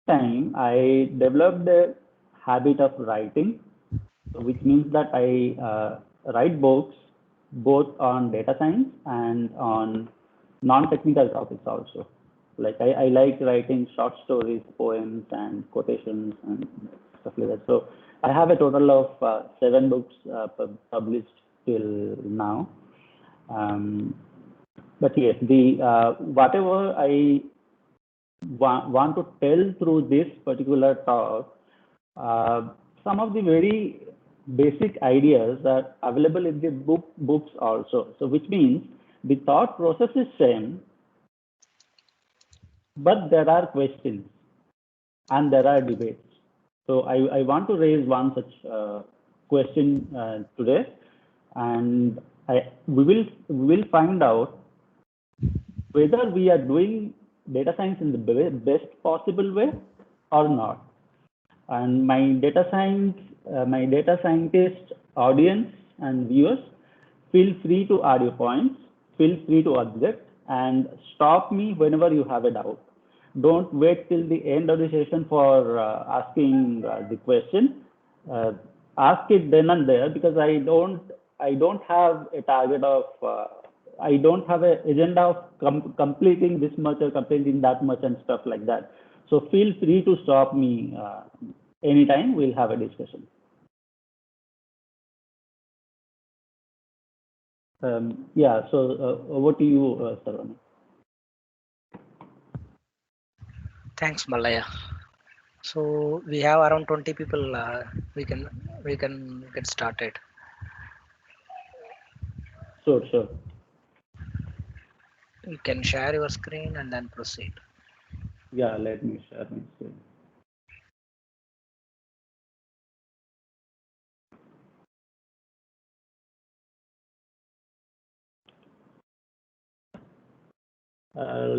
time, I developed a habit of writing, which means that I write books both on data science and on non-technical topics also. Like I like writing short stories, poems, and quotations and stuff like that. So I have a total of 7 books published till now. Um, but yes, the whatever I want to tell through this particular talk, some of the very basic ideas are available in the books also. So which means the thought process is same, but there are questions and there are debates. So I want to raise one such question today, and we will find out whether we are doing data science in the best possible way or not. And my data scientist audience and viewers, feel free to add your points, feel free to object, and stop me whenever you have a doubt. Don't wait till the end of the session for asking the question. Uh, Ask it then and there, because I don't have a target of I don't have an agenda of completing this much or completing that much and stuff like that. So feel free to stop me anytime. We'll have a discussion. Yeah, so over to you, Sarvani. Thanks, Malaya. So we have around 20 people. We can get started. Sure. You can share your screen and then proceed. Yeah, let me share my screen.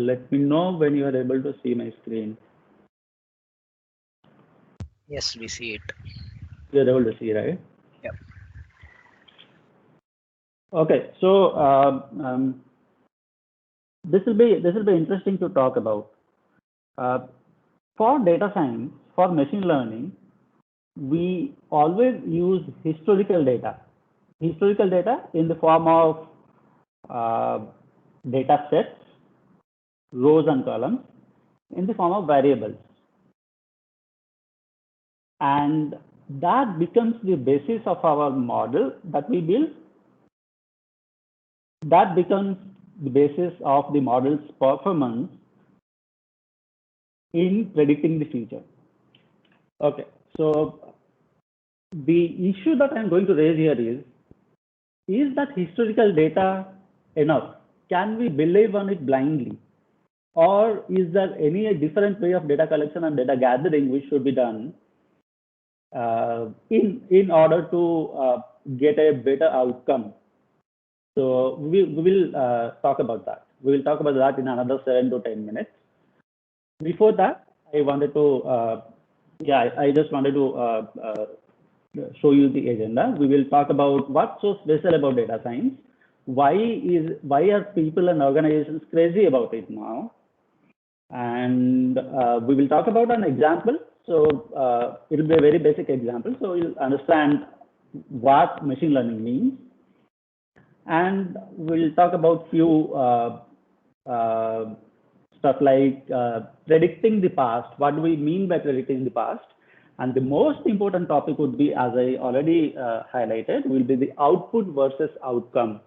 Let me know when you are able to see my screen. Yes, we see it. You're able to see, right? Yep. Okay, so this will be interesting to talk about. For data science, for machine learning, we always use historical data. Historical data in the form of data sets, rows and columns, in the form of variables. And that becomes the basis of our model that we build. That becomes the basis of the model's performance in predicting the future. Okay, so the issue that I'm going to raise here is that historical data enough? Can we believe on it blindly? Or is there any different way of data collection and data gathering which should be done in order to get a better outcome? So we will talk about that. We will talk about that in another 7 to 10 minutes. Before that, I wanted to, I just wanted to show you the agenda. We will talk about what's so special about data science. Why are people and organizations crazy about it now? And we will talk about an example. So it will be a very basic example. So you'll understand what machine learning means. And we'll talk about few stuff like predicting the past. What do we mean by predicting the past? And the most important topic would be, as I already highlighted, will be the output versus outcome.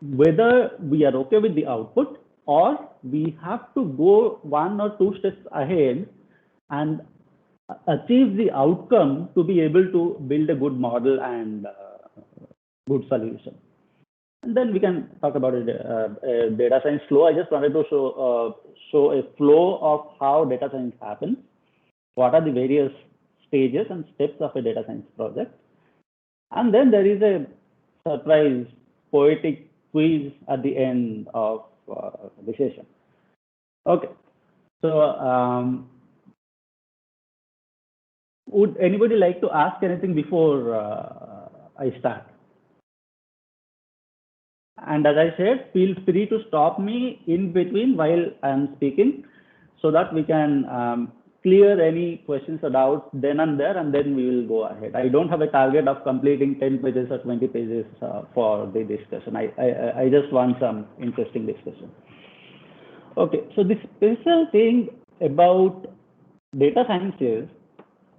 Whether we are okay with the output, or we have to go 1 or 2 steps ahead and achieve the outcome to be able to build a good model and good solution. And then we can talk about it, data science flow. I just wanted to show a flow of how data science happens. What are the various stages and steps of a data science project? And then there is a surprise poetic quiz at the end of the session. Okay, so would anybody like to ask anything before I start? And as I said, feel free to stop me in between while I am speaking. so that we can clear any questions or doubts then and there, and then we will go ahead. I don't have a target of completing 10 pages or 20 pages for the discussion. I just want some interesting discussion. Okay, so the special thing about data science is,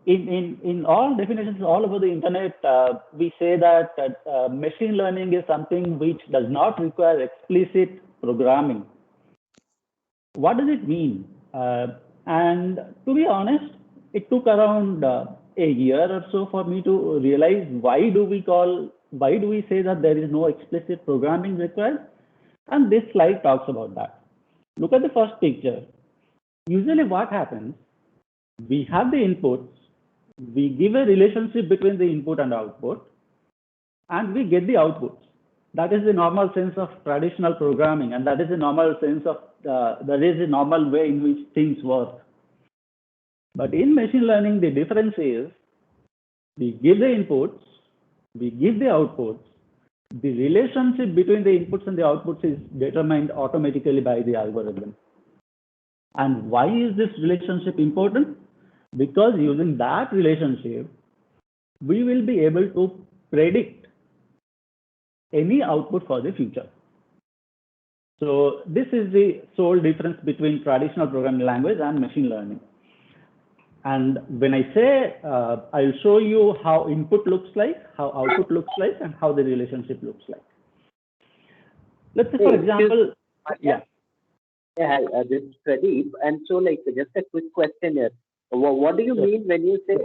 in all definitions all over the internet, we say that machine learning is something which does not require explicit programming. What does it mean? And to be honest, it took around a year or so for me to realize why do we say that there is no explicit programming required? And this slide talks about that. Look at the first picture. Usually what happens, we have the inputs, we give a relationship between the input and output, and we get the outputs. That is the normal sense of traditional programming, and that is the normal sense of that is the normal way in which things work. But in machine learning, the difference is we give the inputs, we give the outputs. The relationship between the inputs and the outputs is determined automatically by the algorithm. And why is this relationship important? Because using that relationship, we will be able to predict any output for the future. So this is the sole difference between traditional programming language and machine learning. And when I say, I'll show you how input looks like, how output looks like, and how the relationship looks like. Let's say, for example, Yeah, this is Pradeep. And so, like, just a quick question here. What do you mean when you say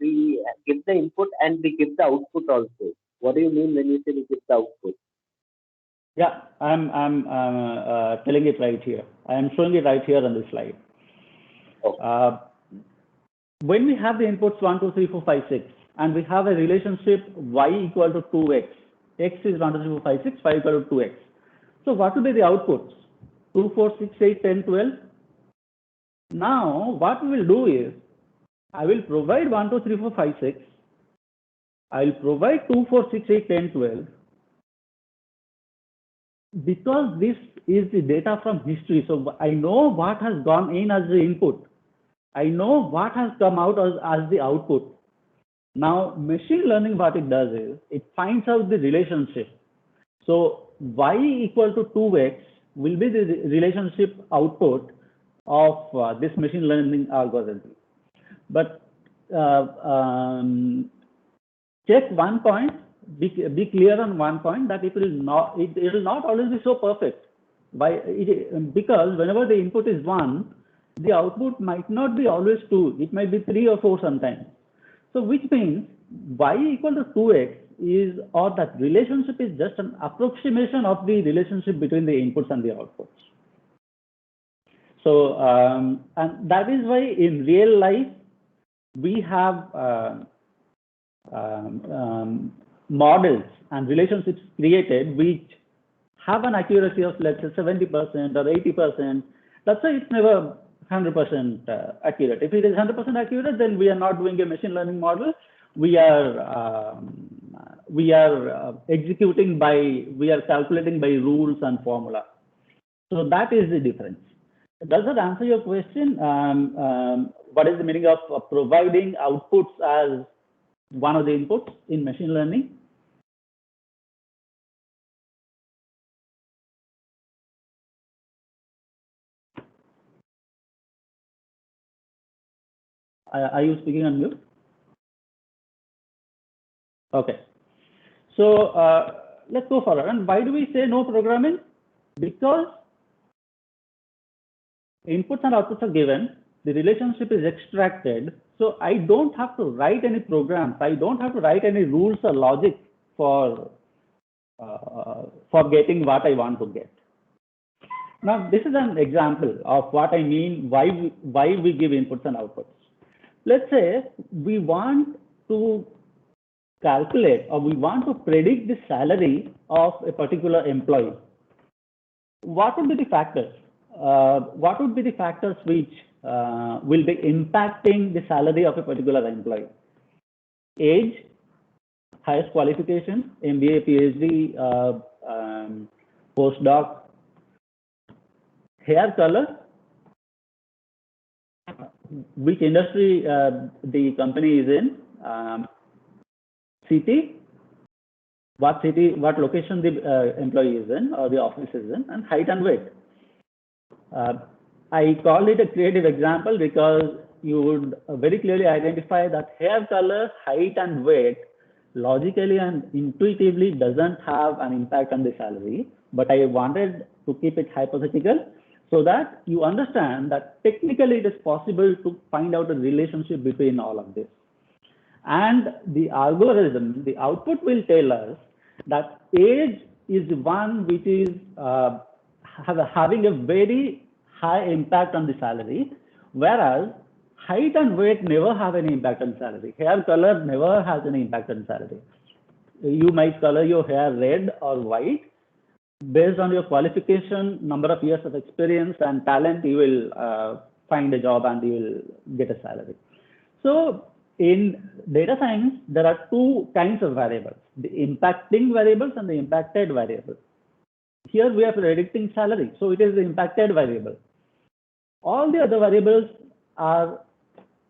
we give the input and we give the output also? What do you mean when you say we give the output? Yeah, I'm telling it right here. I am showing it right here on this slide. Okay. When we have the inputs 1, 2, 3, 4, 5, 6, and we have a relationship y equal to 2x, x is 1, 2, 3, 4, 5, 6, 5 equal to 2x. So what will be the outputs? 2, 4, 6, 8, 10, 12. Now, what we will do is, I will provide 1, 2, 3, 4, 5, 6. I will provide 2, 4, 6, 8, 10, 12. Because this is the data from history, so I know what has gone in as the input. I know what has come out as the output. Now, machine learning, what it does is, it finds out the relationship. So y equal to 2x will be the relationship output of this machine learning algorithm. But check one point, be clear on one point, that it will not always be so perfect. Because whenever the input is 1, the output might not be always 2, it might be 3 or 4 sometimes. So which means y equal to 2x is, or that relationship is just an approximation of the relationship between the inputs and the outputs. So, and that is why in real life, we have models and relationships created which have an accuracy of, let's say, 70% or 80%. That's why it's never 100% accurate. If it is 100% accurate, then we are not doing a machine learning model. We are executing by, we are calculating by rules and formula. So that is the difference. Does that answer your question? What is the meaning of providing outputs as one of the inputs in machine learning? Are you speaking on mute? Okay. So let's go forward. And why do we say no programming? Because inputs and outputs are given, the relationship is extracted. So I don't have to write any programs. I don't have to write any rules or logic for getting what I want to get. Now, this is an example of what I mean, why we give inputs and outputs. Let's say we want to calculate, or we want to predict the salary of a particular employee. What would be the factors? What would be the factors which will be impacting the salary of a particular employee? Age, highest qualification, MBA, PhD, postdoc, hair color, which industry the company is in, city, what location the employee is in or the office is in, and height and weight. I call it a creative example because you would very clearly identify that hair color, height, and weight logically and intuitively doesn't have an impact on the salary. But I wanted to keep it hypothetical so that you understand that technically it is possible to find out a relationship between all of this. And the algorithm, the output will tell us that age is one which is having a very high impact on the salary, whereas height and weight never have any impact on salary. Hair color never has any impact on salary. You might color your hair red or white. Based on your qualification, number of years of experience and talent, you will find a job and you will get a salary. So in data science, there are two kinds of variables, the impacting variables and the impacted variables. Here we are predicting salary, so it is the impacted variable. All the other variables are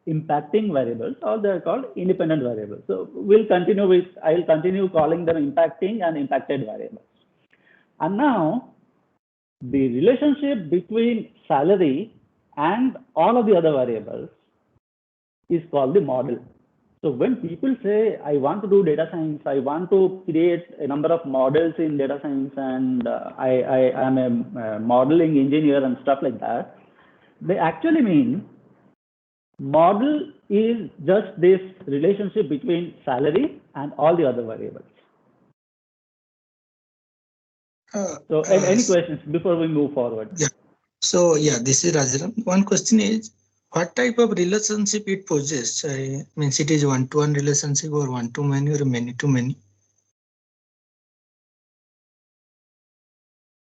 impacting variables, or they are called independent variables. So we'll continue with, I'll continue calling them impacting and impacted variables. And now the relationship between salary and all of the other variables is called the model. So when people say, I want to do data science, I want to create a number of models in data science, and I am a modeling engineer and stuff like that, they actually mean model is just this relationship between salary and all the other variables. So any questions before we move forward? Yeah. So yeah, this is Rajaram. One question is, what type of relationship it possesses? Means it is one-to-one relationship or one-to-many or many-to-many?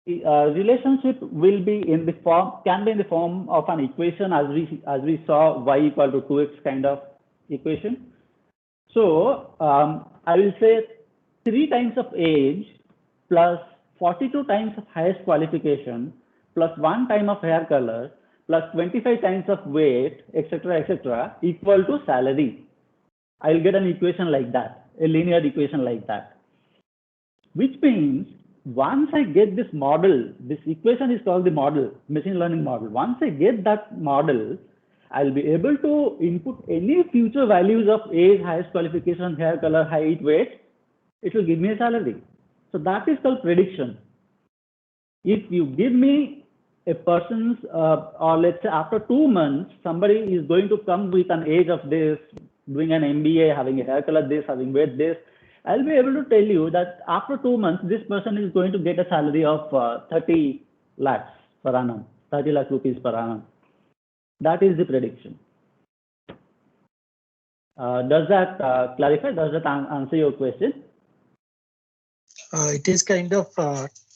Relationship will be in the form, can be in the form of an equation, as we saw, y equal to 2x kind of equation. So I will say 3 times of age plus 42 times of highest qualification plus 1 time of hair color plus 25 times of weight, etc., equal to salary. I'll get an equation like that, a linear equation like that, which means once I get this model, this equation is called the model, machine learning model. Once I get that model, I'll be able to input any future values of age, highest qualification, hair color, height, weight. It will give me a salary. So that is called prediction. If you give me a person's, or let's say after 2 months, somebody is going to come with an age of this, doing an MBA, having a hair color this, having weight this, I'll be able to tell you that after 2 months, this person is going to get a salary of 30 lakhs per annum, 30 lakh rupees per annum. That is the prediction. Does that clarify? Does that answer your question? It is kind of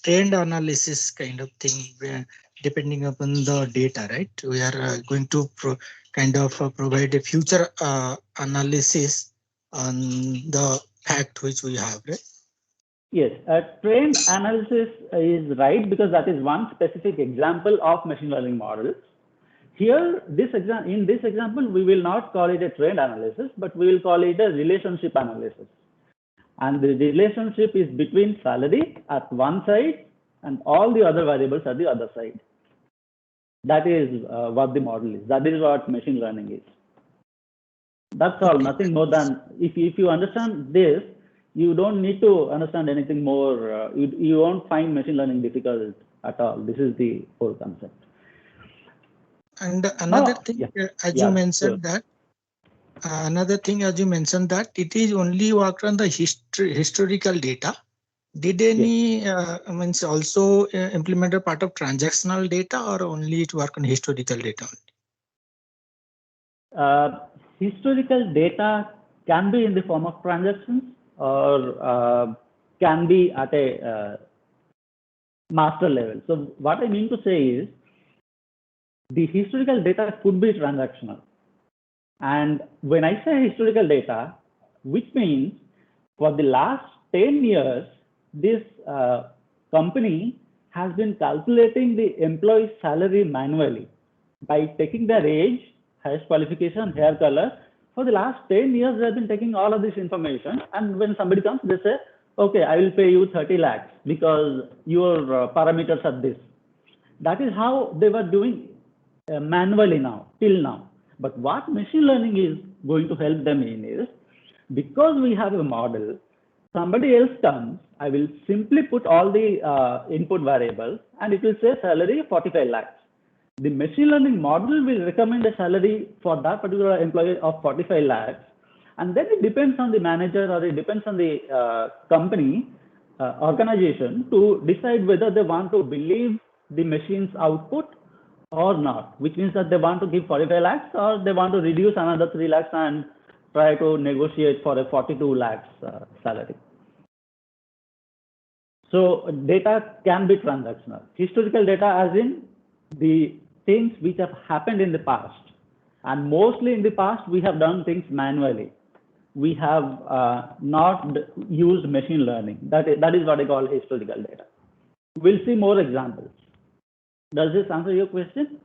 trend analysis kind of thing, depending upon the data, right? We are going to provide a future analysis on the fact which we have, right? Yes, trend analysis is right, because that is one specific example of machine learning models. Here, in this example, we will not call it a trend analysis, but we will call it a relationship analysis. And the relationship is between salary at one side and all the other variables at the other side. That is what the model is. That is what machine learning is. That's all, nothing more than, if you understand this, you don't need to understand anything more. You won't find machine learning difficult at all. This is the whole concept. And another thing, as you mentioned that, another thing, as you mentioned that it is only worked on the historical data. Did any means also implement a part of transactional data, or only it work on historical data only? Historical data can be in the form of transactions, or can be at a master level. So what I mean to say is, the historical data could be transactional. And when I say historical data, which means for the last 10 years, this company has been calculating the employee's salary manually by taking their age highest qualification, hair color. For the last 10 years, they've been taking all of this information. And when somebody comes, they say, okay, I will pay you 30 lakhs because your parameters are this. That is how they were doing manually till now. But what machine learning is going to help them in is, because we have a model, somebody else comes, I will simply put all the input variables and it will say salary 45 lakhs. The machine learning model will recommend a salary for that particular employee of 45 lakhs. And then it depends on the manager or it depends on the company, organization to decide whether they want to believe the machine's output or not, which means that they want to give 45 lakhs or they want to reduce another 3 lakhs and try to negotiate for a 42 lakhs salary. So data can be transactional. Historical data as in the things which have happened in the past. And mostly in the past, we have done things manually. We have not used machine learning. That is what I call historical data. We'll see more examples. Does this answer your question?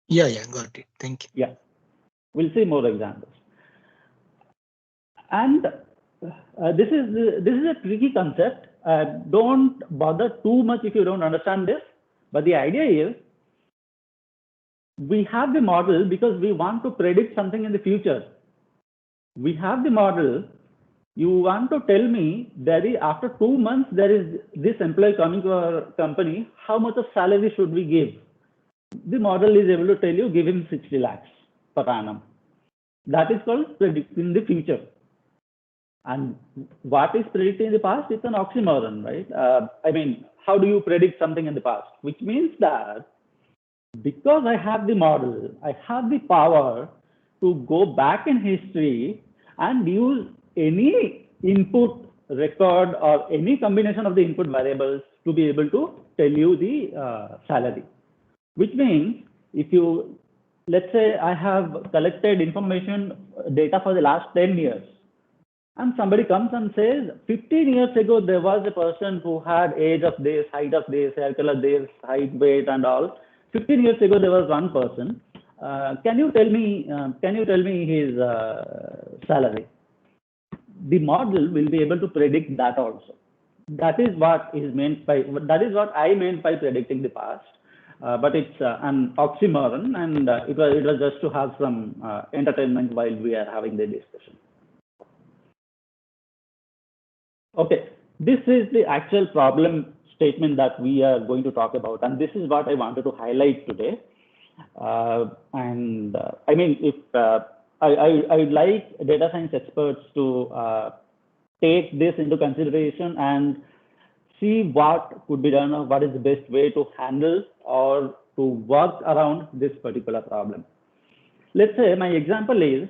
Yeah, got it. Thank you. Yeah, we'll see more examples. And this is a tricky concept. Don't bother too much if you don't understand this. But the idea is, we have the model because we want to predict something in the future. We have the model. You want to tell me that after 2 months, there is this employee coming to our company, how much of salary should we give? The model is able to tell you, give him 60 lakhs per annum. That is called predicting the future. And what is predicting the past? It's an oxymoron, right? I mean, how do you predict something in the past? Which means that because I have the model, I have the power to go back in history and use any input record or any combination of the input variables to be able to tell you the salary. Which means if you, let's say I have collected information data for the last 10 years, and somebody comes and says, 15 years ago, there was a person who had age of this, height of this, hair color this, height, weight, and all. 15 years ago, there was one person. Can you tell me his salary? The model will be able to predict that also. That is what I meant by predicting the past. But it's an oxymoron, and it was just to have some entertainment while we are having the discussion. Okay, this is the actual problem statement that we are going to talk about, and this is what I wanted to highlight today. I mean, if I'd like data science experts to take this into consideration and see what could be done or what is the best way to handle or to work around this particular problem. Let's say my example is,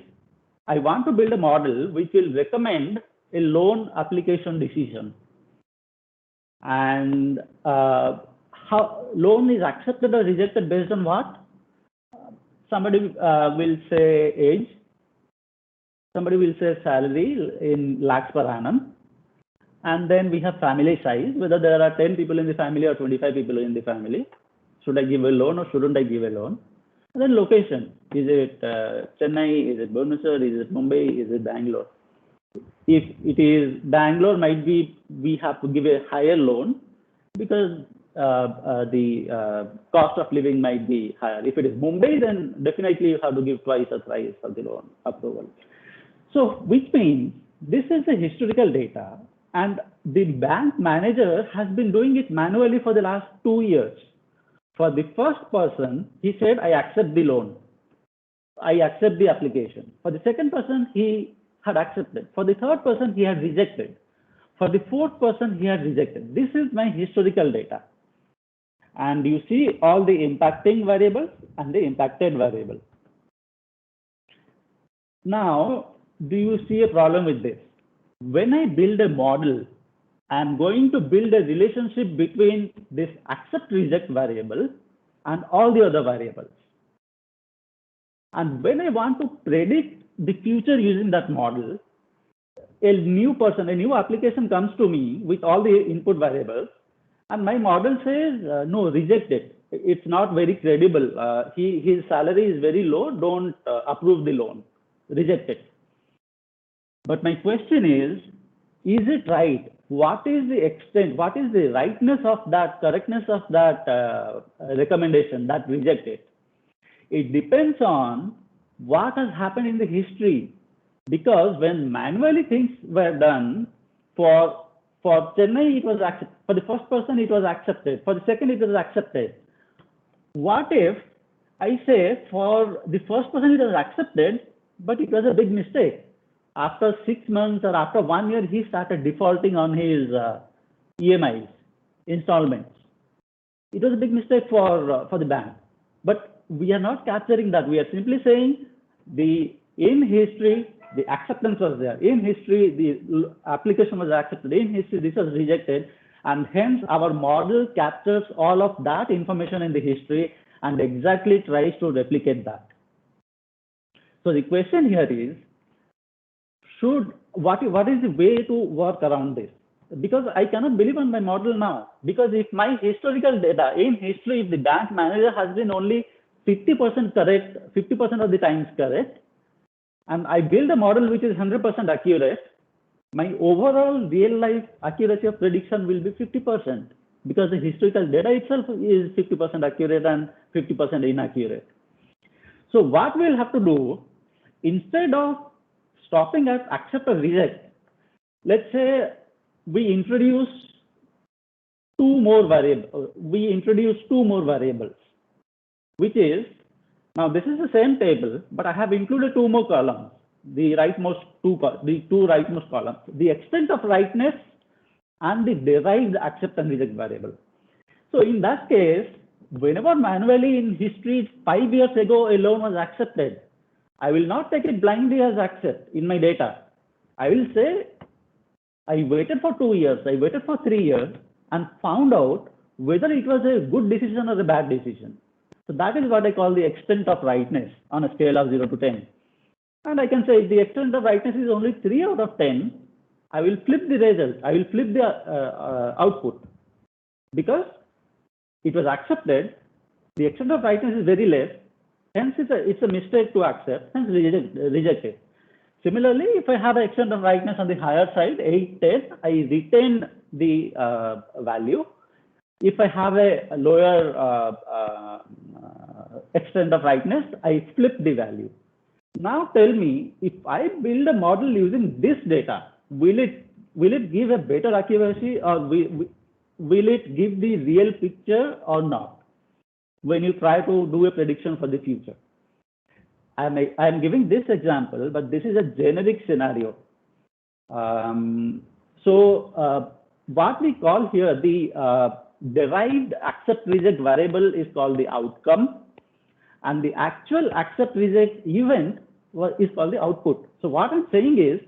I want to build a model which will recommend a loan application decision. And how loan is accepted or rejected based on what? Somebody will say age. Somebody will say salary in lakhs per annum. And then we have family size, whether there are 10 people in the family or 25 people in the family. Should I give a loan or shouldn't I give a loan? And then location. Is it Chennai? Is it Bhubaneswar? Is it Mumbai? Is it Bangalore? If it is Bangalore, might be we have to give a higher loan because the cost of living might be higher. If it is Mumbai, then definitely you have to give twice or thrice of the loan approval. So, which means this is the historical data, and the bank manager has been doing it manually for the last 2 years. For the first person, he said, I accept the loan. I accept the application. For the second person, he had accepted. For the third person, he had rejected. For the fourth person, he had rejected. This is my historical data. And you see all the impacting variables and the impacted variable. Now, do you see a problem with this? When I build a model, I'm going to build a relationship between this accept reject variable and all the other variables. And when I want to predict the future using that model, a new application comes to me with all the input variables, and my model says, no, reject it. it's not very credible. His salary is very low. Don't approve the loan. Reject it. But my question is it right? What is the extent? What is the rightness of that, correctness of that recommendation that rejected? It depends on what has happened in the history. Because when manually things were done, for Chennai, it was accepted. For the first person, it was accepted. For the second, it was accepted. What if I say for the first person, it was accepted, but it was a big mistake? After 6 months or after 1 year, he started defaulting on his EMIs, installments. It was a big mistake for the bank. But we are not capturing that. We are simply saying in history, the acceptance was there. In history, the application was accepted. In history, this was rejected. And hence, our model captures all of that information in the history and exactly tries to replicate that. So the question here is, what is the way to work around this? Because I cannot believe on my model now. Because if my historical data in history, if the bank manager has been only 50% correct, 50% of the times correct, and I build a model which is 100% accurate, my overall real life accuracy of prediction will be 50%, because the historical data itself is 50% accurate and 50% inaccurate. So what we'll have to do, instead of stopping at accept or reject, let's say we introduce two more variables, which is, now this is the same table, but I have included two more columns, the two rightmost columns, the extent of rightness and the derived accept and reject variable. So in that case, whenever manually in history 5 years ago a loan was accepted, I will not take it blindly as accept in my data. I will say, I waited for 2 years, I waited for 3 years and found out whether it was a good decision or a bad decision. So that is what I call the extent of rightness on a scale of 0 to 10. And I can say if the extent of rightness is only 3 out of 10, I will flip the result. I will flip the output, because it was accepted. The extent of rightness is very less. Hence, it's a mistake to accept, hence reject it. Similarly, if I have an extent of rightness on the higher side, 8, 10, I retain the value. If I have a lower extent of rightness, I flip the value. Now tell me, if I build a model using this data, will it give a better accuracy, or will it give the real picture or not when you try to do a prediction for the future? I am giving this example, but this is a generic scenario. What we call here the derived accept reject variable is called the outcome, and the actual accept reject event is called the output. So what I'm saying is,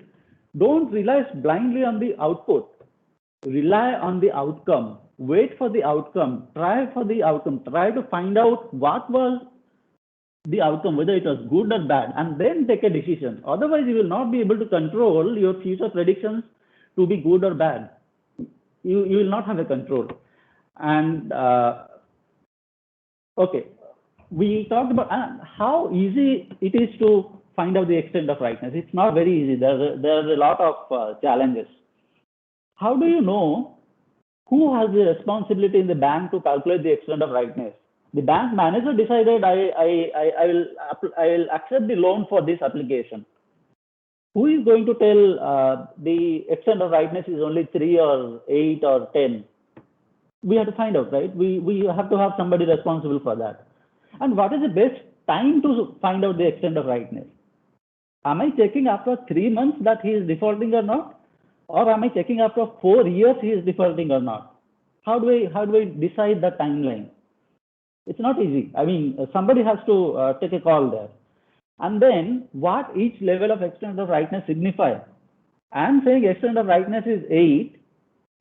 don't rely blindly on the output. Rely on the outcome. Wait for the outcome. Try for the outcome. Try to find out what was the outcome, whether it was good or bad, and then take a decision. Otherwise, you will not be able to control your future predictions to be good or bad. You will not have a control. And okay, we talked about how easy it is to find out the extent of rightness. It's not very easy. There's a lot of challenges. How do you know who has the responsibility in the bank to calculate the extent of rightness? The bank manager decided I will accept the loan for this application. Who is going to tell the extent of rightness is only 3 or 8 or 10? We have to find out, right? We have to have somebody responsible for that. And what is the best time to find out the extent of rightness? Am I checking after 3 months that he is defaulting or not? Or am I checking after 4 years he is defaulting or not? How do I decide the timeline? It's not easy. I mean, somebody has to take a call there. And then what each level of extent of rightness signifies. I'm saying extent of rightness is 8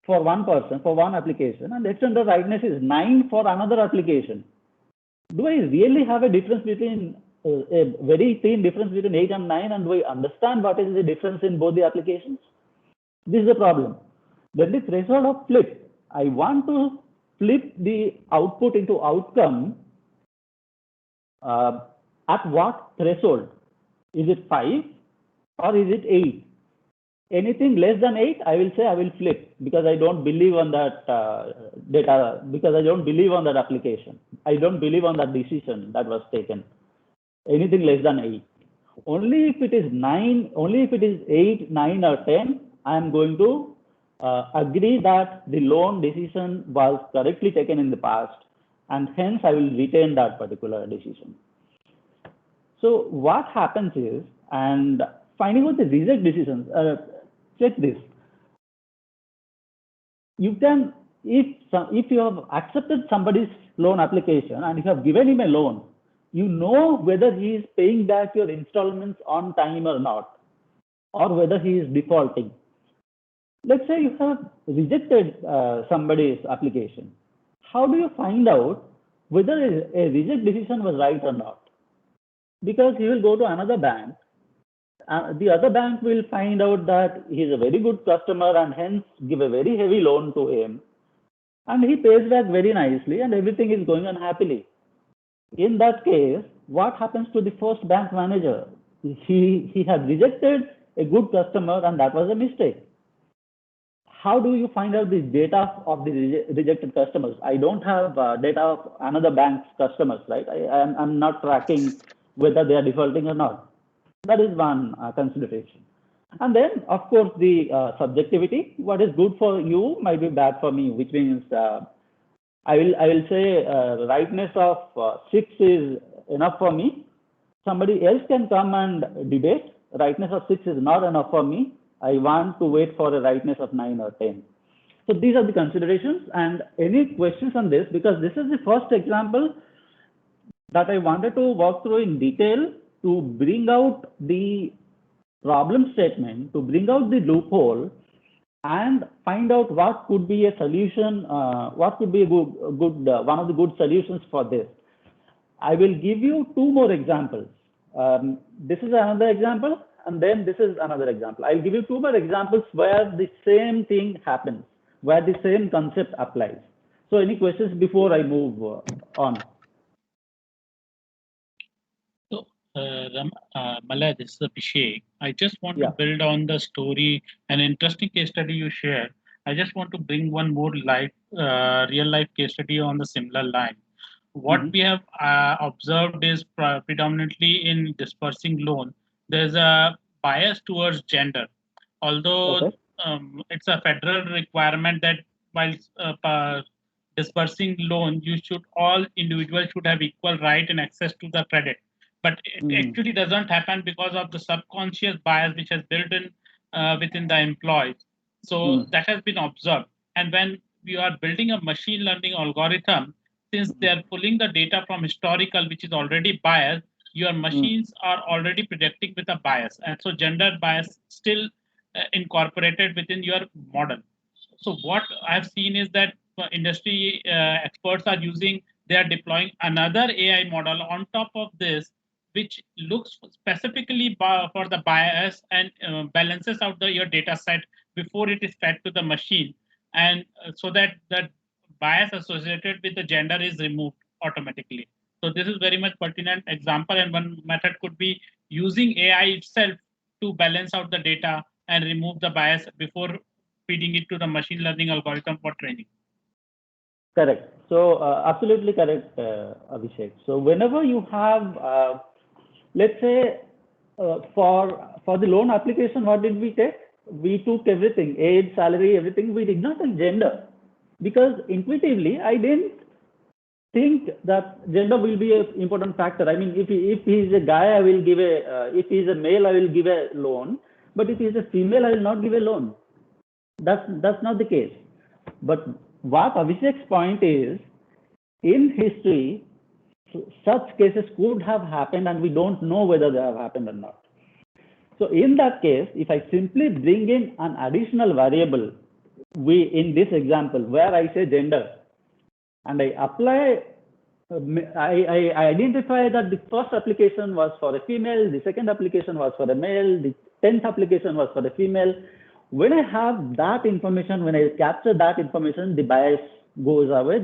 for one person, for one application, and extent of rightness is 9 for another application. Do I really have a difference between a very thin difference between 8 and 9, and do I understand what is the difference in both the applications? This is the problem. Then the threshold of flip. I want to flip the output into outcome at what threshold? Is it 5 or is it 8? Anything less than 8, I will say I will flip, because I don't believe on that data, because I don't believe on that application. I don't believe on that decision that was taken. Anything less than 8. Only if it is 9, only if it is 8, 9 or 10, I am going to agree that the loan decision was correctly taken in the past, and hence I will retain that particular decision. So what happens is, and finding out the reject decisions, check this. You can, if you have accepted somebody's loan application and you have given him a loan, you know whether he is paying back your installments on time or not, or whether he is defaulting. Let's say you have rejected somebody's application. How do you find out whether a reject decision was right or not? Because he will go to another bank. The other bank will find out that he is a very good customer and hence give a very heavy loan to him. And he pays back very nicely and everything is going on happily. In that case, what happens to the first bank manager? He has rejected a good customer and that was a mistake. How do you find out the data of the rejected customers? I don't have data of another bank's customers, right? I'm not tracking whether they are defaulting or not. That is one consideration. And then, of course, the subjectivity. What is good for you might be bad for me, which means I will say rightness of 6 is enough for me. Somebody else can come and debate. Rightness of 6 is not enough for me. I want to wait for a rightness of 9 or 10. So these are the considerations. And any questions on this? Because this is the first example that I wanted to walk through in detail to bring out the problem statement, to bring out the loophole, and find out what could be a solution, what could be a good one of the good solutions for this. I will give you 2 more examples. This is another example, and then this is another example. I'll give you 2 more examples where the same thing happens, where the same concept applies. So any questions before I move on? Malaya, this is Abhishek. I just want to build on the story, an interesting case study you shared. I just want to bring one more real life case study on the similar line. What we have observed is predominantly in dispersing loan, there's a bias towards gender. Although it's a federal requirement that while dispersing loan, all individuals should have equal right and access to the credit. But it actually doesn't happen because of the subconscious bias which has built in within the employees. So that has been observed. And when you are building a machine learning algorithm, since they are pulling the data from historical, which is already biased, your machines are already predicting with a bias. And so gender bias still incorporated within your model. So what I've seen is that industry experts are they are deploying another AI model on top of this, which looks specifically for the bias and balances out your data set before it is fed to the machine. And so that bias associated with the gender is removed automatically. So this is very much pertinent example, and one method could be using AI itself to balance out the data and remove the bias before feeding it to the machine learning algorithm for training. Correct. So absolutely correct, Abhishek. So whenever you have, let's say, for the loan application, what did we take? We took everything, age, salary, everything. We did not take gender, because intuitively I didn't think that gender will be an important factor. I mean, if he is a guy, I will give if he is a male, I will give a loan. But if he is a female, I will not give a loan. That's not the case. But what Abhishek's point is, in history, such cases could have happened and we don't know whether they have happened or not. So in that case, if I simply bring in an additional variable, in this example, where I say gender, and I apply, I identify that the first application was for a female, the second application was for a male, the 10th application was for a female. When I have that information, when I capture that information, the bias goes away,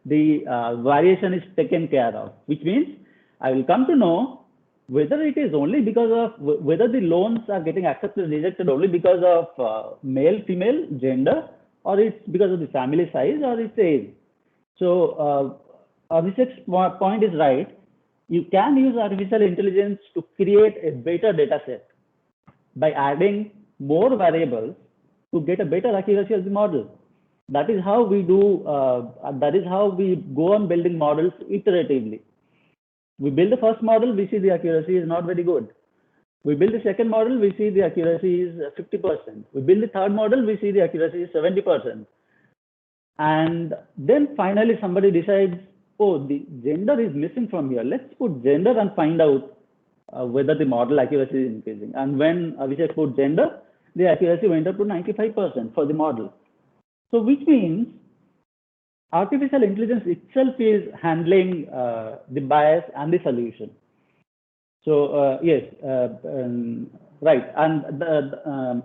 the variation is taken care of, which means I will come to know whether it is only because of whether the loans are getting accepted, rejected only because of male, female, gender, or it's because of the family size or its age. So Abhishek's point is right. You can use artificial intelligence to create a better data set by adding more variables to get a better accuracy of the model. That is how we do, that is how we go on building models iteratively. We build the first model, we see the accuracy is not very good. We build the second model, we see the accuracy is 50%. We build the third model, we see the accuracy is 70%. And then finally somebody decides, oh, the gender is missing from here. Let's put gender and find out whether the model accuracy is increasing. And when Abhishek put gender, the accuracy went up to 95% for the model. So which means artificial intelligence itself is handling the bias and the solution. So yes, right. And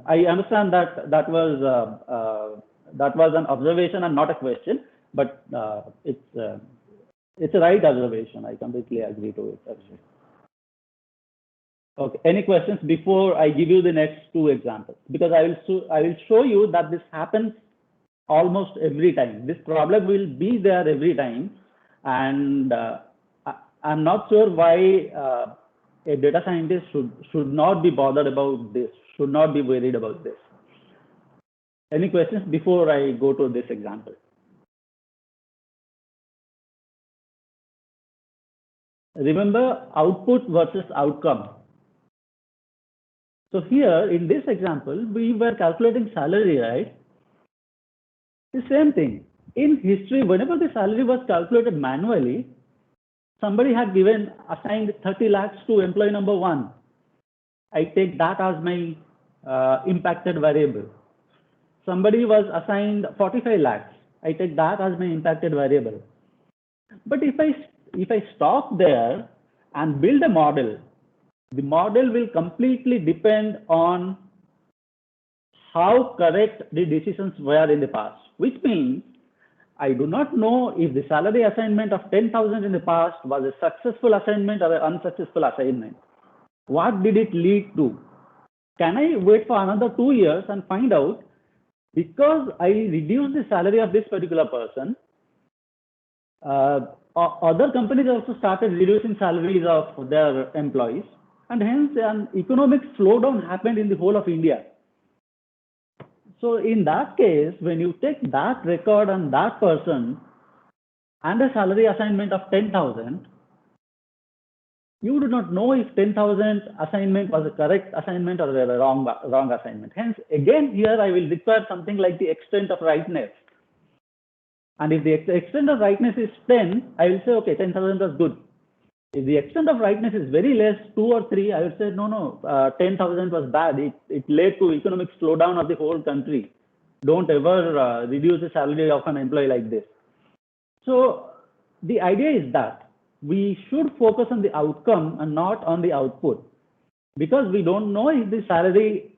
I understand that that was an observation and not a question, but it's a right observation. I completely agree to it. Actually. Okay. Any questions before I give you the next two examples? Because I will show you that this happens almost every time. This problem will be there every time, and I'm not sure why a data scientist should not be bothered about this, should not be worried about this. Any questions before I go to this example? Remember output versus outcome. So here in this example, we were calculating salary, right? The same thing. In history, whenever the salary was calculated manually, somebody had assigned 30 lakhs to employee number 1. I take that as my impacted variable. Somebody was assigned 45 lakhs. I take that as my impacted variable. But if I stop there and build a model, the model will completely depend on how correct the decisions were in the past, which means I do not know if the salary assignment of 10,000 in the past was a successful assignment or an unsuccessful assignment. What did it lead to? Can I wait for another 2 years and find out, because I reduced the salary of this particular person, other companies also started reducing salaries of their employees, and hence an economic slowdown happened in the whole of India. So in that case, when you take that record and that person and a salary assignment of 10,000, you do not know if 10,000 assignment was a correct assignment or a wrong assignment. Hence, again, here I will require something like the extent of rightness. And if the extent of rightness is 10, I will say, okay, 10,000 was good. If the extent of rightness is very less, 2 or 3, I will say, no, 10,000 was bad. It led to economic slowdown of the whole country. Don't ever reduce the salary of an employee like this. So the idea is that we should focus on the outcome and not on the output, because we don't know if the salary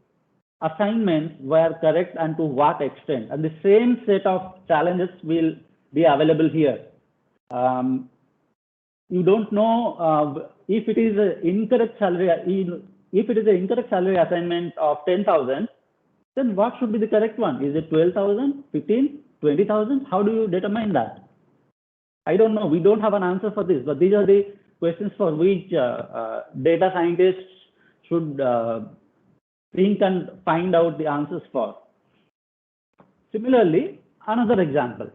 assignments were correct and to what extent. And the same set of challenges will be available here. You don't know if it is an incorrect salary. If it is an incorrect salary assignment of 10,000, then what should be the correct one? Is it 12,000, 15, 20,000? How do you determine that? I don't know. We don't have an answer for this, but these are the questions for which data scientists should think and find out the answers for. Similarly, another example.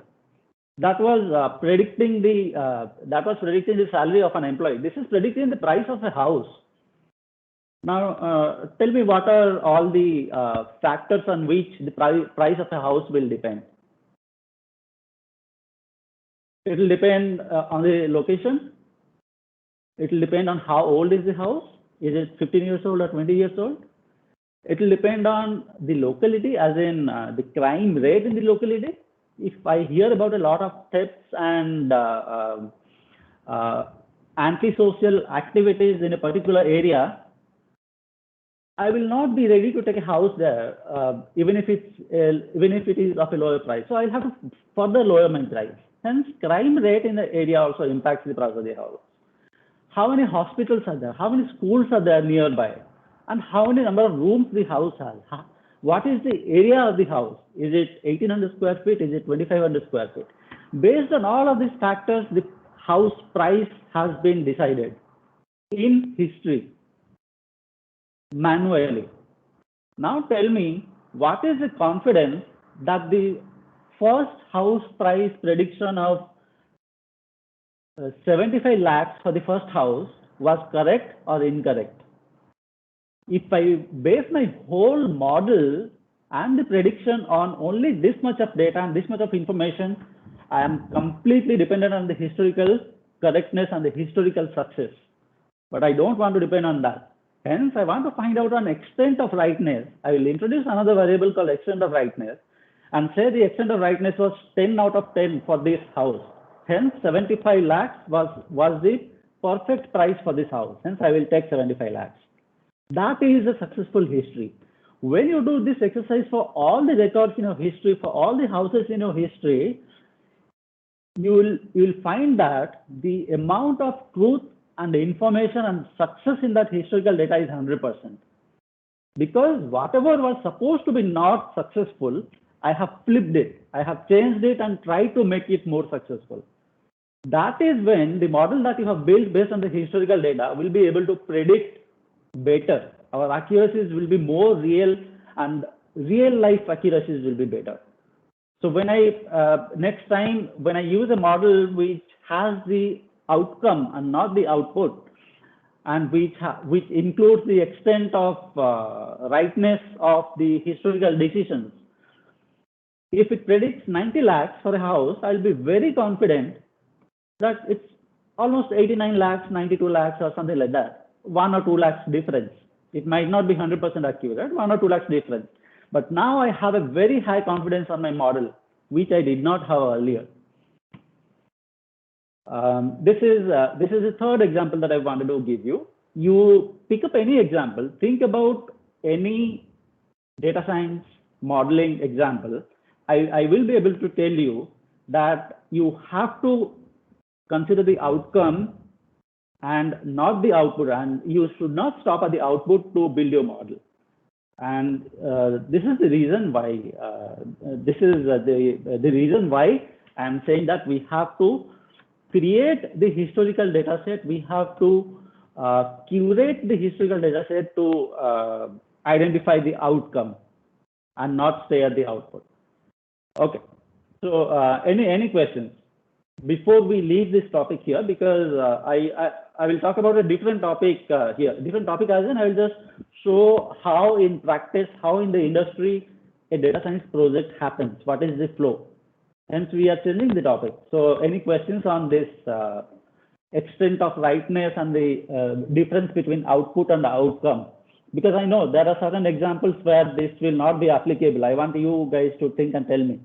That was predicting the salary of an employee. This is predicting the price of a house. Now, tell me, what are all the factors on which the price of a house will depend? It will depend on the location. It will depend on how old is the house. Is it 15 years old or 20 years old? It will depend on the locality, as in the crime rate in the locality. If I hear about a lot of thefts and antisocial activities in a particular area, I will not be ready to take a house there, even if it is of a lower price. So I'll have to further lower my price. Hence, crime rate in the area also impacts the price of the house. How many hospitals are there? How many schools are there nearby? And how many number of rooms the house has? What is the area of the house? Is it 1800 square feet? Is it 2500 square feet? Based on all of these factors, the house price has been decided in history manually. Now tell me, what is the confidence that the first house price prediction of 75 lakhs for the first house was correct or incorrect? If I base my whole model and the prediction on only this much of data and this much of information, I am completely dependent on the historical correctness and the historical success. But I don't want to depend on that. Hence, I want to find out an extent of rightness. I will introduce another variable called extent of rightness and say the extent of rightness was 10 out of 10 for this house. Hence, 75 lakhs was the perfect price for this house. Hence, I will take 75 lakhs. That is a successful history. When you do this exercise for all the records in your history, for all the houses in your history, you will find that the amount of truth and the information and success in that historical data is 100%. Because whatever was supposed to be not successful, I have flipped it. I have changed it and tried to make it more successful. That is when the model that you have built based on the historical data will be able to predict better. Our accuracies will be more real and real life accuracies will be better. So when next time when I use a model which has the outcome and not the output, and which includes the extent of rightness of the historical decisions, if it predicts 90 lakhs for a house, I'll be very confident that it's almost 89 lakhs, 92 lakhs or something like that. 1 or 2 lakhs difference. It might not be 100% accurate, 1 or 2 lakhs difference. But now I have a very high confidence on my model, which I did not have earlier. This is the third example that I wanted to give you. You pick up any example, think about any data science modeling example. I will be able to tell you that you have to consider the outcome and not the output, and you should not stop at the output to build your model. And this is the reason why the reason why I'm saying that we have to create the historical data set. We have to curate the historical data set to identify the outcome and not stay at the output. Okay. So any questions before we leave this topic here? Because I will talk about a different topic here. Different topic as in I will just show how in practice, how in the industry a data science project happens. What is the flow? Hence, we are changing the topic. So any questions on this extent of rightness and the difference between output and outcome? Because I know there are certain examples where this will not be applicable. I want you guys to think and tell me.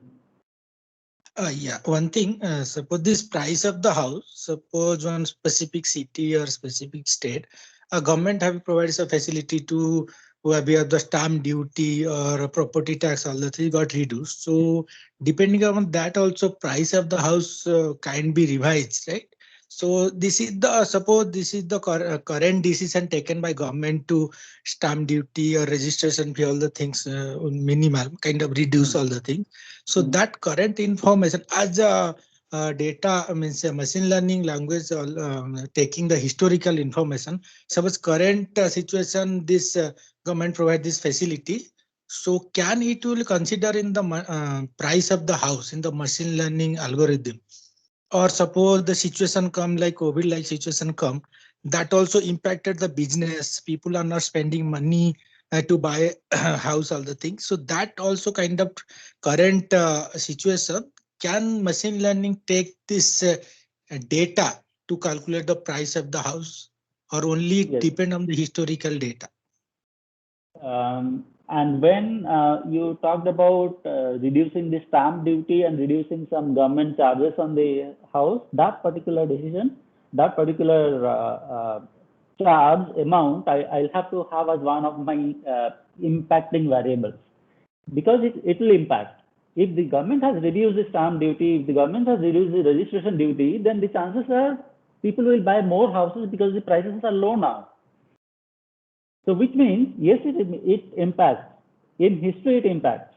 Yeah, one thing, suppose this price of the house, suppose one specific city or specific state, a government have provided a facility to where the stamp duty or property tax, all the three got reduced. So depending on that also price of the house can be revised, right? So this is the, suppose this is the current decision taken by government to stamp duty or registration fee, all the things minimal, kind of reduce all the things. So that current information as a data, means a machine learning language, taking the historical information. Suppose current situation, this government provide this facility. So can it will consider in the price of the house in the machine learning algorithm? Or suppose the situation come like COVID like situation come, that also impacted the business. People are not spending money to buy a house, all the things. So that also kind of current situation. Can machine learning take this data to calculate the price of the house, or only depend on the historical data? And when you talked about reducing the stamp duty and reducing some government charges on the house, that particular decision, that particular charge amount, I'll have to have as one of my impacting variables, because it will impact. If the government has reduced the stamp duty, if the government has reduced the registration duty, then the chances are people will buy more houses because the prices are low now. So which means, yes, it impacts. In history, it impacts.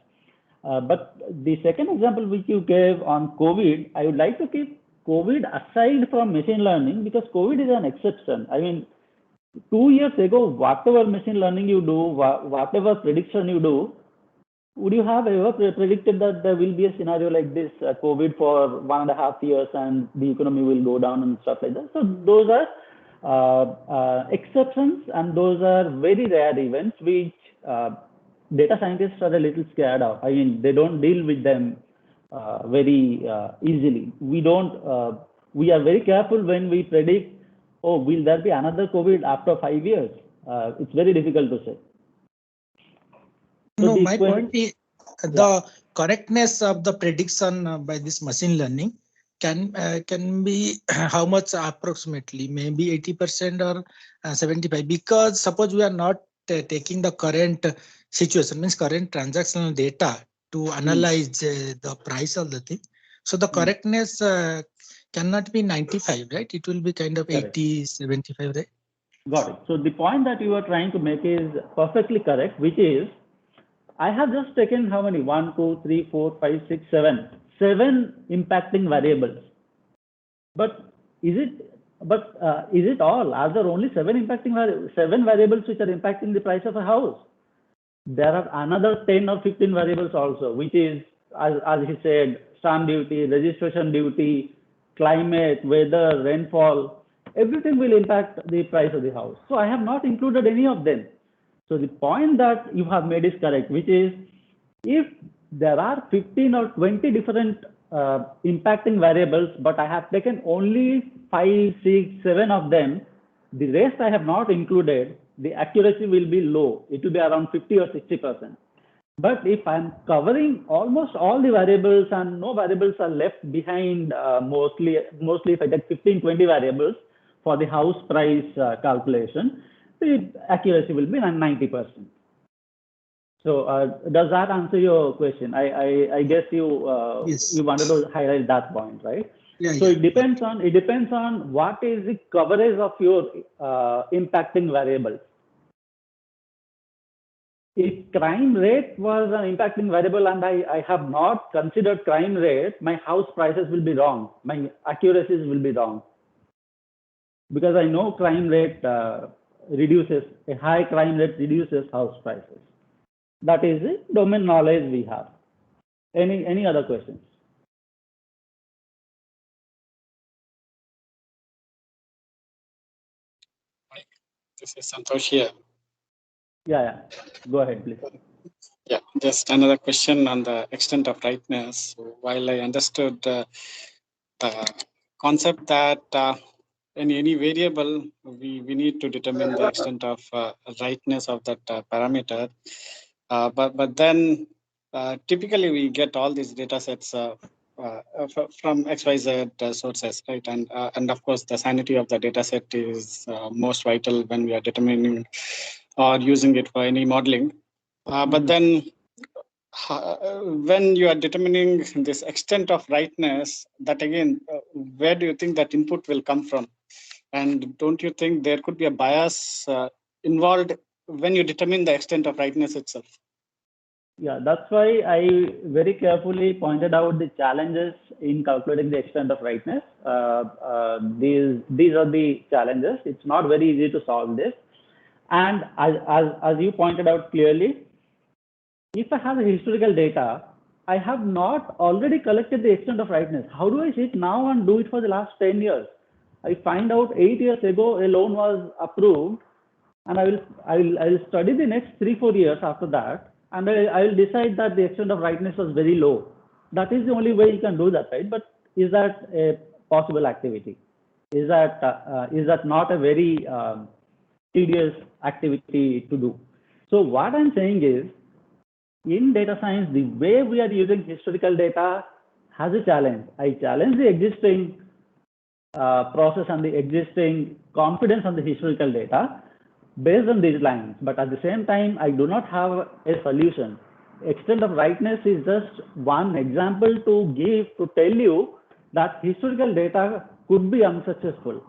But the second example which you gave on COVID, I would like to keep COVID aside from machine learning, because COVID is an exception. I mean, 2 years ago, whatever machine learning you do, whatever prediction you do, would you have ever predicted that there will be a scenario like this, COVID for 1.5 years and the economy will go down and stuff like that? So those are exceptions, and those are very rare events which data scientists are a little scared of. I mean, they don't deal with them very easily. We are very careful when we predict, oh, will there be another COVID after 5 years? It's very difficult to say. So no, my point is the correctness of the prediction by this machine learning can be how much approximately, maybe 80% or 75%, because suppose we are not taking the current situation, means current transactional data to analyze the price of the thing. So the correctness cannot be 95, right? It will be kind of 80, 75, right? Got it. So the point that you are trying to make is perfectly correct, which is, I have just taken how many? 1, 2, 3, 4, 5, 6, 7. 7 impacting variables. But is it all? Are there only 7 variables which are impacting the price of a house? There are another 10 or 15 variables also, which is, as he said, stamp duty, registration duty, climate, weather, rainfall. Everything will impact the price of the house. So I have not included any of them. So the point that you have made is correct, which is, if there are 15 or 20 different impacting variables, but I have taken only 5, 6, 7 of them, the rest I have not included, the accuracy will be low. It will be around 50 or 60%. But if I'm covering almost all the variables and no variables are left behind, mostly if I take 15, 20 variables for the house price calculation, the accuracy will be 90%. So does that answer your question? I guess you yes. You wanted to highlight that point, right? Yeah, so it depends on what is the coverage of your impacting variables. If crime rate was an impacting variable and I have not considered crime rate, my house prices will be wrong. My accuracies will be wrong. Because I know crime rate reduces, a high crime rate reduces house prices. That is the domain knowledge we have. Any other questions? This is Santosh here. Yeah. Go ahead, please. Yeah, just another question on the extent of rightness. So while I understood the concept that in any variable, we need to determine the extent of rightness of that parameter. But then typically we get all these data sets from XYZ sources, right? And of course, the sanity of the data set is most vital when we are determining or using it for any modeling. But then when you are determining this extent of rightness, that again, where do you think that input will come from? And don't you think there could be a bias involved when you determine the extent of rightness itself? Yeah, that's why I very carefully pointed out the challenges in calculating the extent of rightness. These are the challenges. It's not very easy to solve this. And as you pointed out clearly, if I have a historical data, I have not already collected the extent of rightness. How do I sit now and do it for the last 10 years? I find out 8 years ago a loan was approved, and I will study the next 3-4 years after that, and I will decide that the extent of rightness was very low. That is the only way you can do that, right? But is that a possible activity? Is that not a very tedious activity to do? So what I'm saying is, in data science, the way we are using historical data has a challenge. I challenge the existing process and the existing confidence on the historical data based on these lines. But at the same time, I do not have a solution. Extent of rightness is just one example to tell you that historical data could be unsuccessful.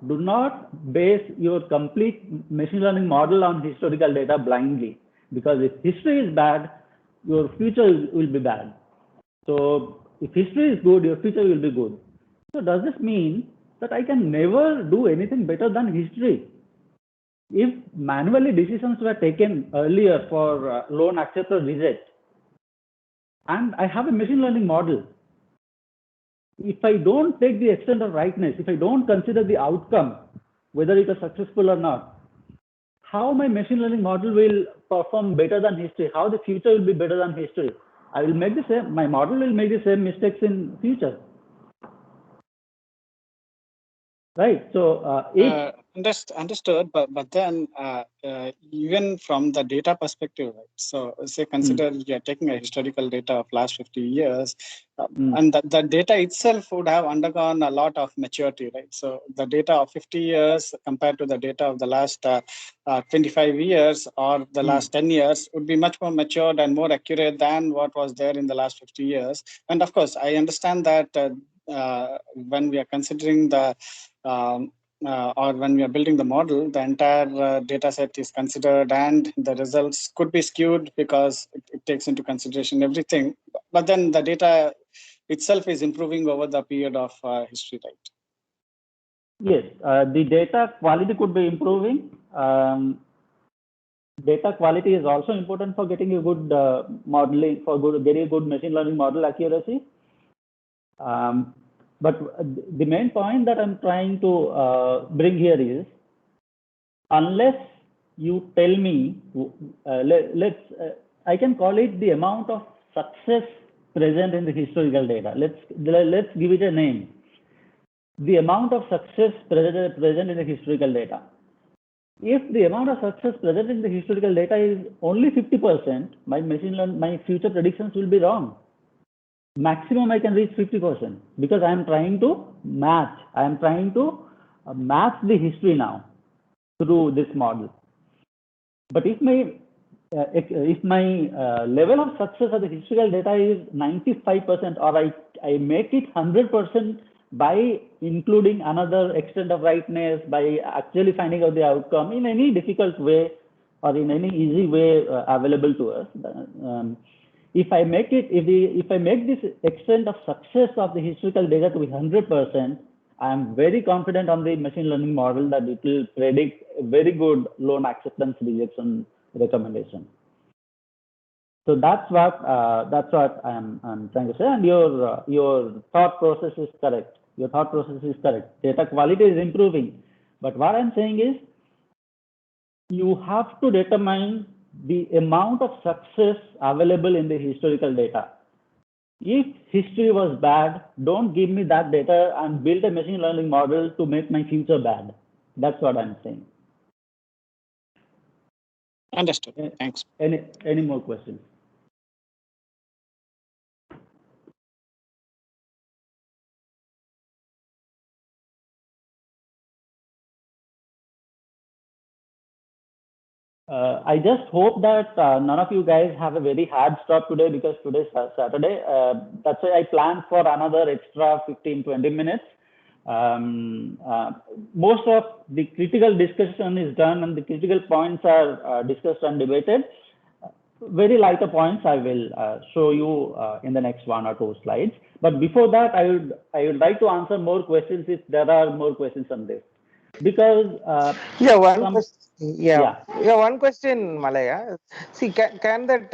Do not base your complete machine learning model on historical data blindly, because if history is bad, your future will be bad. So if history is good, your future will be good. So does this mean that I can never do anything better than history? If manually decisions were taken earlier for loan accept or reject, and I have a machine learning model, if I don't take the extent of rightness, if I don't consider the outcome, whether it is successful or not, how my machine learning model will perform better than history, how the future will be better than history. I will make the same, my model will make the same mistakes in future. Right. So understood, but then even from the data perspective, right? So say consider you're taking a historical data of last 50 years, and the data itself would have undergone a lot of maturity, right? So the data of 50 years compared to the data of the last 25 years or the last 10 years would be much more matured and more accurate than what was there in the last 50 years. And of course, I understand that when we are considering the or when we are building the model, the entire data set is considered and the results could be skewed because it takes into consideration everything. But then the data itself is improving over the period of history, right? Yes, the data quality could be improving. Data quality is also important for getting a good modeling, getting a good machine learning model accuracy. But the main point that I'm trying to bring here is, unless you tell me, I can call it the amount of success present in the historical data. Let's give it a name. The amount of success present in the historical data. If the amount of success present in the historical data is only 50%, my future predictions will be wrong. Maximum I can reach 50% because I am trying to match. I am trying to match the history now through this model. But if my level of success of the historical data is 95%, or I make it 100% by including another extent of rightness, by actually finding out the outcome in any difficult way or in any easy way available to us. If I make this extent of success of the historical data to be 100%, I am very confident on the machine learning model that it will predict a very good loan acceptance rejection recommendation. So that's what I'm trying to say. And your thought process is correct. Your thought process is correct. Data quality is improving, but what I'm saying is, you have to determine the amount of success available in the historical data. If history was bad, don't give me that data and build a machine learning model to make my future bad. That's what I'm saying. Understood. Thanks. Any more questions? I just hope that none of you guys have a very hard stop today, because today is Saturday. That's why I planned for another extra 15-20 minutes. Most of the critical discussion is done and the critical points are discussed and debated. Very lighter points I will show you in the next 1 or 2 slides. But before that, I would like to answer more questions if there are more questions on this. Because one question, Malaya. See, can that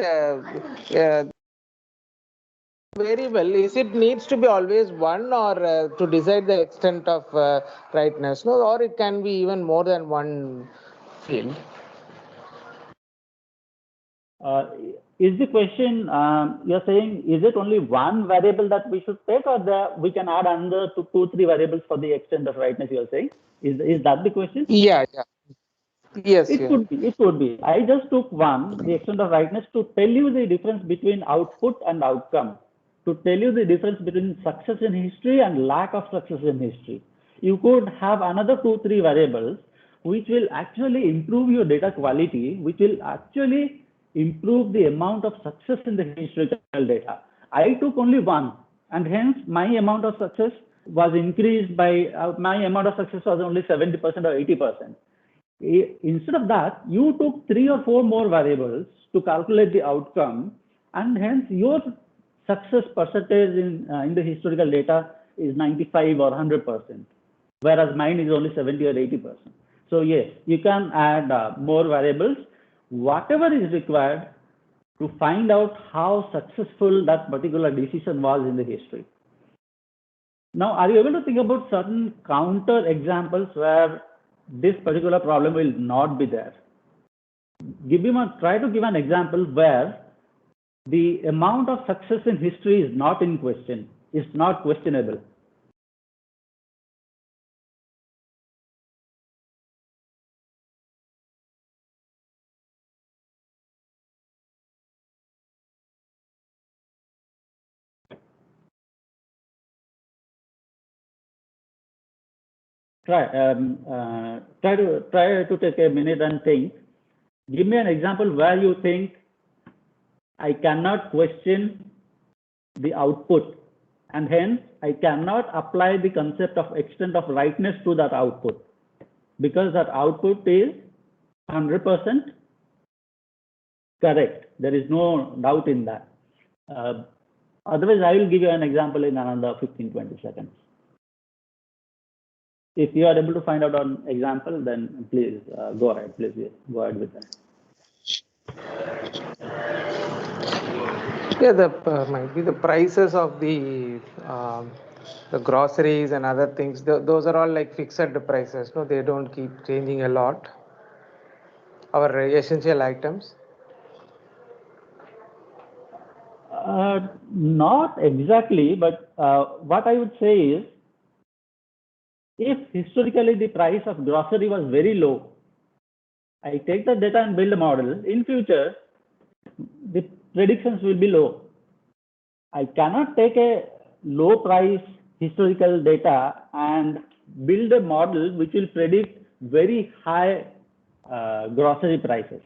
variable, is it needs to be always one, or to decide the extent of rightness, no, or it can be even more than one field? Is the question you're saying, is it only one variable that we should take, or we can add another 2-3 variables for the extent of rightness, you're saying? Is that the question? Yeah. Yes. It could be. I just took one, the extent of rightness, to tell you the difference between output and outcome, to tell you the difference between success in history and lack of success in history. you could have another 2-3 variables which will actually improve your data quality, which will actually improve the amount of success in the historical data. I took only one, and hence my amount of success was increased by, my amount of success was only 70% or 80%. Instead of that, you took 3 or 4 more variables to calculate the outcome, and hence your success percentage in the historical data is 95 or 100%, whereas mine is only 70 or 80%. So yes, you can add more variables, whatever is required to find out how successful that particular decision was in the history. Now, are you able to think about certain counter examples where this particular problem will not be there? Try to give an example where the amount of success in history is not in question, is not questionable. Try to take a minute and think. Give me an example where you think I cannot question the output, and hence I cannot apply the concept of extent of rightness to that output, because that output is 100% correct. There is no doubt in that. Otherwise, I will give you an example in another 15-20 seconds. If you are able to find out an example, then please go ahead. Please go ahead with that. Yeah, might be the prices of the groceries and other things. Those are all like fixed prices. No, they don't keep changing a lot. Our essential items. Not exactly, but what I would say is, if historically the price of grocery was very low, I take the data and build a model. In future, the predictions will be low. I cannot take a low price historical data and build a model which will predict very high grocery prices.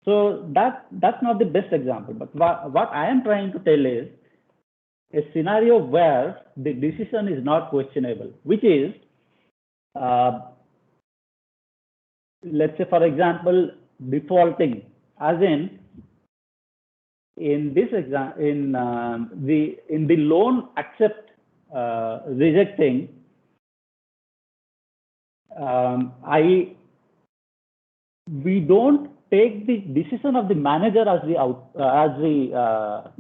So that's not the best example. But what I am trying to tell is a scenario where the decision is not questionable, which is, let's say, for example, defaulting, as in this example, in the loan accept rejecting, we don't take the decision of the manager as the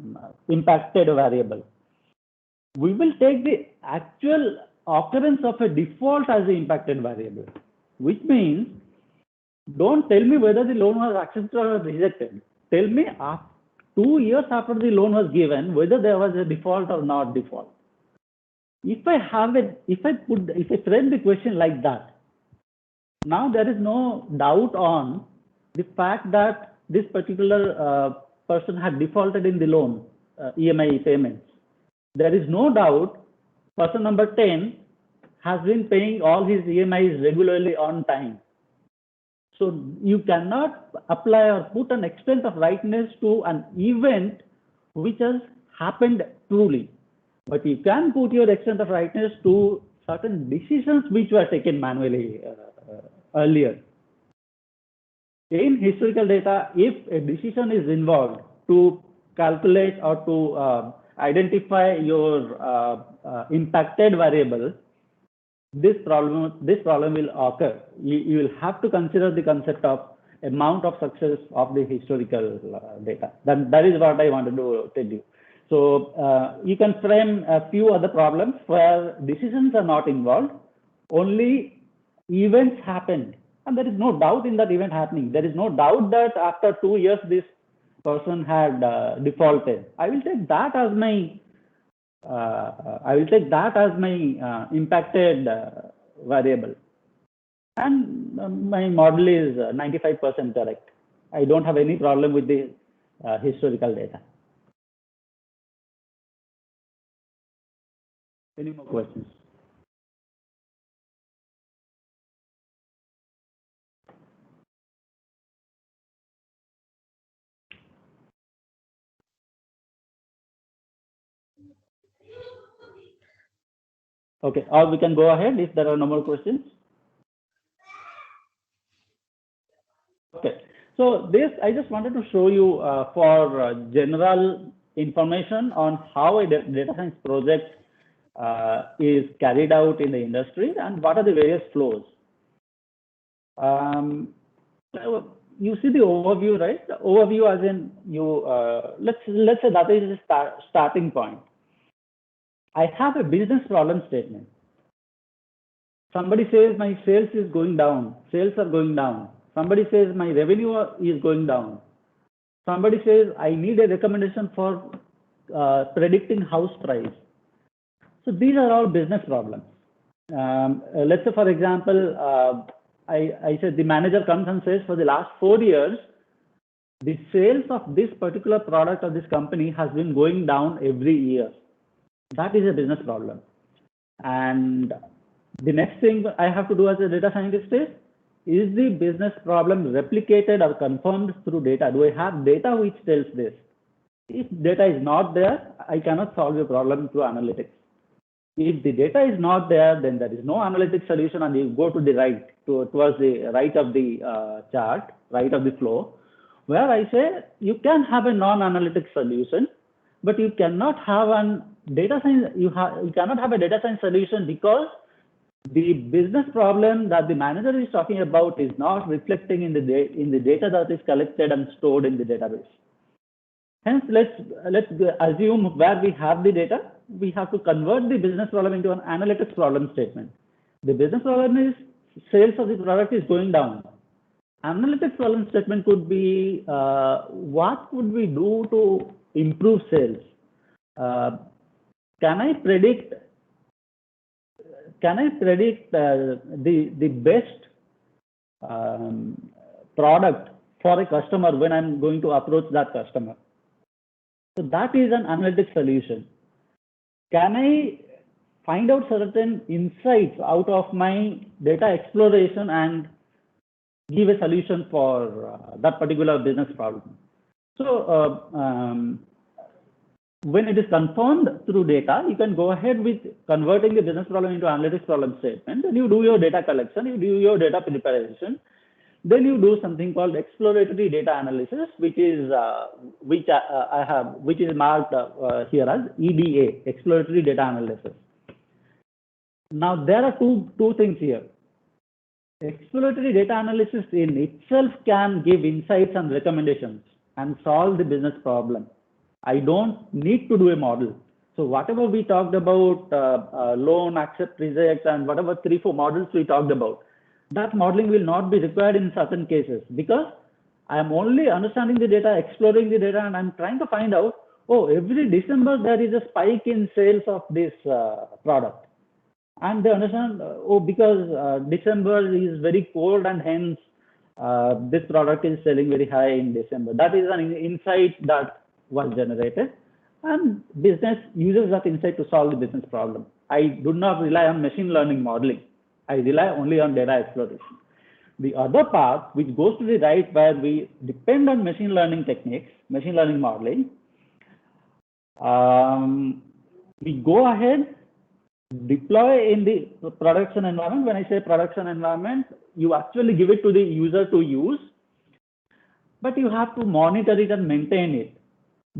impacted variable. We will take the actual occurrence of a default as the impacted variable, which means don't tell me whether the loan was accepted or rejected. Tell me 2 years after the loan was given whether there was a default or not default. If I frame the question like that, now there is no doubt on the fact that this particular person had defaulted in the loan EMI payments. There is no doubt person number 10 has been paying all his EMIs regularly on time. So you cannot apply or put an extent of rightness to an event which has happened truly. But you can put your extent of rightness to certain decisions which were taken manually earlier. In historical data, if a decision is involved to calculate or to identify your impacted variable, this problem will occur. You will have to consider the concept of amount of success of the historical data. That is what I wanted to tell you. So you can frame a few other problems where decisions are not involved, only events happened, and there is no doubt in that event happening. There is no doubt that after 2 years this person had defaulted. I will take that as my impacted variable, and my model is 95% correct. I don't have any problem with the historical data. Any more questions? Okay, or we can go ahead if there are no more questions. Okay, so this I just wanted to show you for general information on how a data science project is carried out in the industry and what are the various flows. So you see the overview, right? The overview as in you, let's say that is the starting point. I have a business problem statement. Somebody says my sales is going down, sales are going down. Somebody says my revenue is going down. Somebody says I need a recommendation for predicting house price. So these are all business problems. Let's say, for example, I said the manager comes and says for the last 4 years, the sales of this particular product of this company has been going down every year. That is a business problem. And the next thing I have to do as a data scientist is the business problem replicated or confirmed through data? Do I have data which tells this? If data is not there, I cannot solve a problem through analytics. If the data is not there, then there is no analytic solution, and you go to the right, towards the right of the chart, right of the flow, where I say you can have a non-analytic solution, but you cannot have a data science. You cannot have a data science solution because the business problem that the manager is talking about is not reflecting in the data that is collected and stored in the database. Hence, let's assume where we have the data, we have to convert the business problem into an analytics problem statement. The business problem is sales of the product is going down. Analytics problem statement could be what could we do to improve sales? Can I predict the best product for a customer when I'm going to approach that customer? So that is an analytic solution. Can I find out certain insights out of my data exploration and give a solution for that particular business problem? So when it is confirmed through data, you can go ahead with converting the business problem into analytics problem statement. Then you do your data collection, you do your data preparation. Then you do something called exploratory data analysis, which is which is marked here as EDA, exploratory data analysis. Now there are two things here. Exploratory data analysis in itself can give insights and recommendations and solve the business problem. I don't need to do a model. So whatever we talked about, loan, accept, reject, and whatever 3-4 models we talked about, that modeling will not be required in certain cases because I am only understanding the data, exploring the data, and I'm trying to find out, oh, every December there is a spike in sales of this product. And they understand, oh, because December is very cold and hence this product is selling very high in December. That is an insight that was generated, and business uses that insight to solve the business problem. I do not rely on machine learning modeling. I rely only on data exploration. The other part, which goes to the right, where we depend on machine learning techniques, machine learning modeling, we go ahead, deploy in the production environment. When I say production environment, you actually give it to the user to use, but you have to monitor it and maintain it.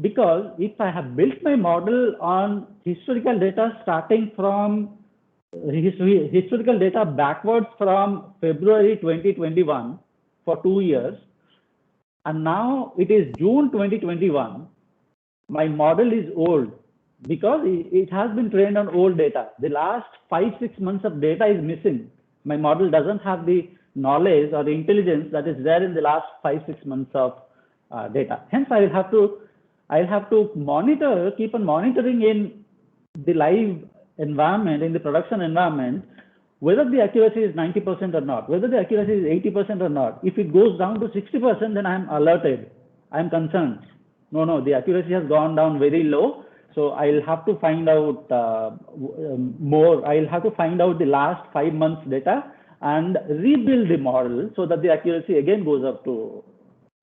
Because if I have built my model on historical data starting from historical data backwards from February 2021 for 2 years, and now it is June 2021, my model is old because it has been trained on old data. The last 5-6 months of data is missing. My model doesn't have the knowledge or the intelligence that is there in the last 5-6 months of data. Hence, I'll have to monitor, keep on monitoring in the live environment, in the production environment, whether the accuracy is 90% or not, whether the accuracy is 80% or not. If it goes down to 60%, then I'm alerted. I'm concerned. No, the accuracy has gone down very low. So I'll have to find out more. I'll have to find out the last 5 months data and rebuild the model so that the accuracy again goes up to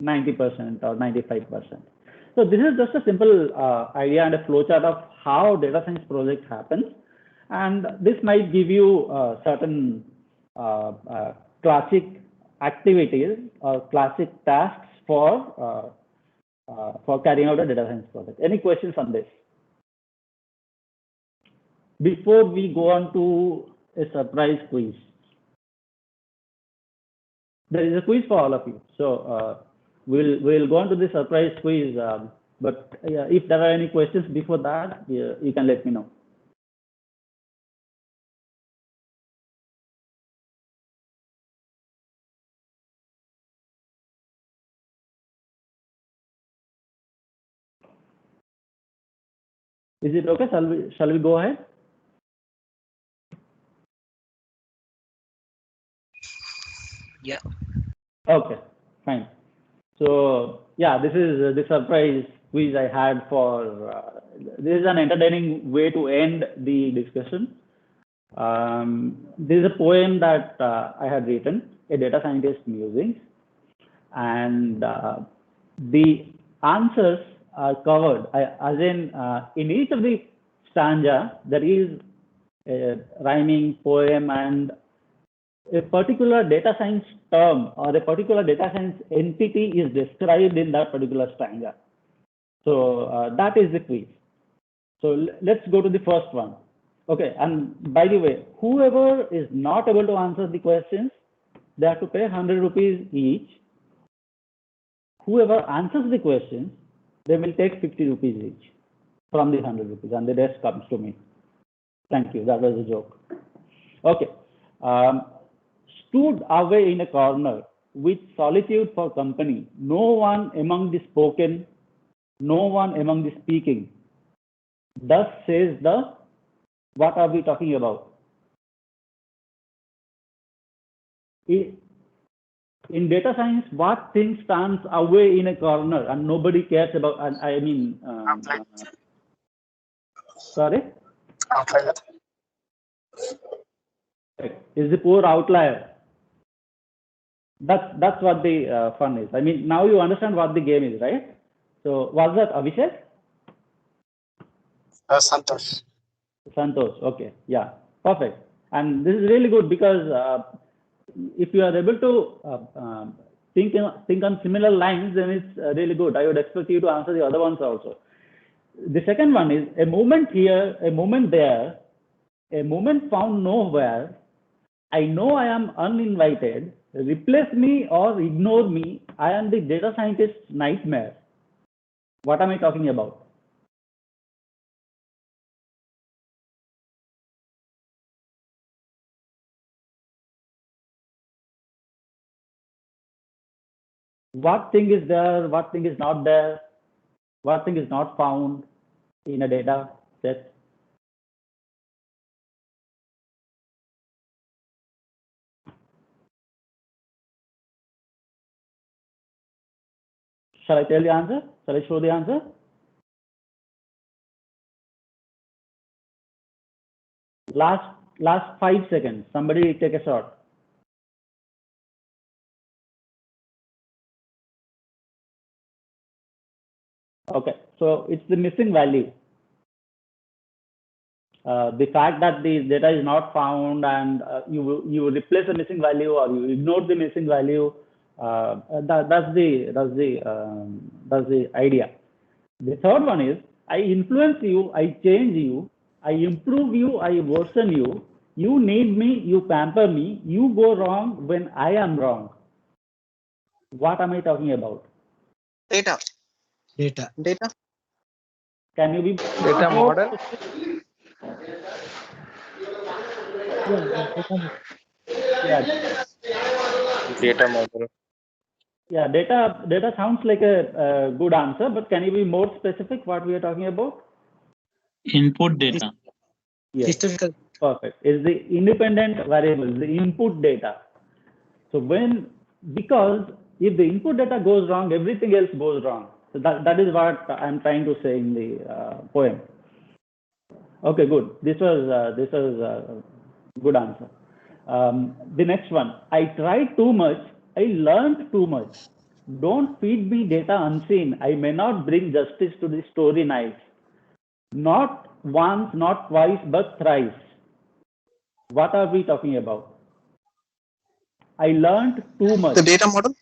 90% or 95%. So this is just a simple idea and a flowchart of how data science project happens. and this might give you certain classic activities or classic tasks for carrying out a data science project. Any questions on this? Before we go on to a surprise quiz, there is a quiz for all of you. So we'll go on to the surprise quiz. But if there are any questions before that, you can let me know. Is it okay? Shall we go ahead? Yeah. Okay, fine. So yeah, this is the surprise quiz I had for. This is an entertaining way to end the discussion. This is a poem that I had written, a data scientist musings, and the answers are covered. As in each of the stanza, there is a rhyming poem and a particular data science term or a particular data science entity is described in that particular stanza. So that is the quiz. So let's go to the first one. Okay, and by the way, whoever is not able to answer the questions, they have to pay 100 rupees each. Whoever answers the questions, they will take 50 rupees each from the 100 rupees, and the rest comes to me. Thank you, that was a joke. Okay. Stood away in a corner with solitude for company, no one among the spoken, no one among the speaking. Thus says the, what are we talking about? In data science, what thing stands away in a corner and nobody cares about? Sorry? Is the poor outlier. That's what the fun is. I mean, now you understand what the game is, right? So was that Abhishek? Santosh. Santosh, okay, yeah, perfect. And this is really good because if you are able to think on similar lines, then it's really good. I would expect you to answer the other ones also. The second one is a moment here, a moment there, a moment found nowhere. I know I am uninvited. Replace me or ignore me. I am the data scientist's nightmare. What am I talking about? What thing is there? What thing is not there? What thing is not found in a data set? Shall I tell the answer? Shall I show the answer? Last 5 seconds. Somebody take a shot. Okay, so it's the missing value. The fact that the data is not found and you replace the missing value or you ignore the missing value, that's the idea. The third one is I influence you, I change you, I improve you, I worsen you. You need me, you pamper me. You go wrong when I am wrong. What am I talking about? Data. Can you be Data model? Yeah. Data model. Yeah, data sounds like a good answer, but can you be more specific what we are talking about? Input data. Yes. Historical. Perfect. Is the independent variable, the input data. So because if the input data goes wrong, everything else goes wrong. So that is what I'm trying to say in the poem. Okay, good. This was a good answer. The next one, I tried too much. I learned too much. Don't feed me data unseen. I may not bring justice to the story knife. Not once, not twice, but thrice. What are we talking about? I learned too much. The data model?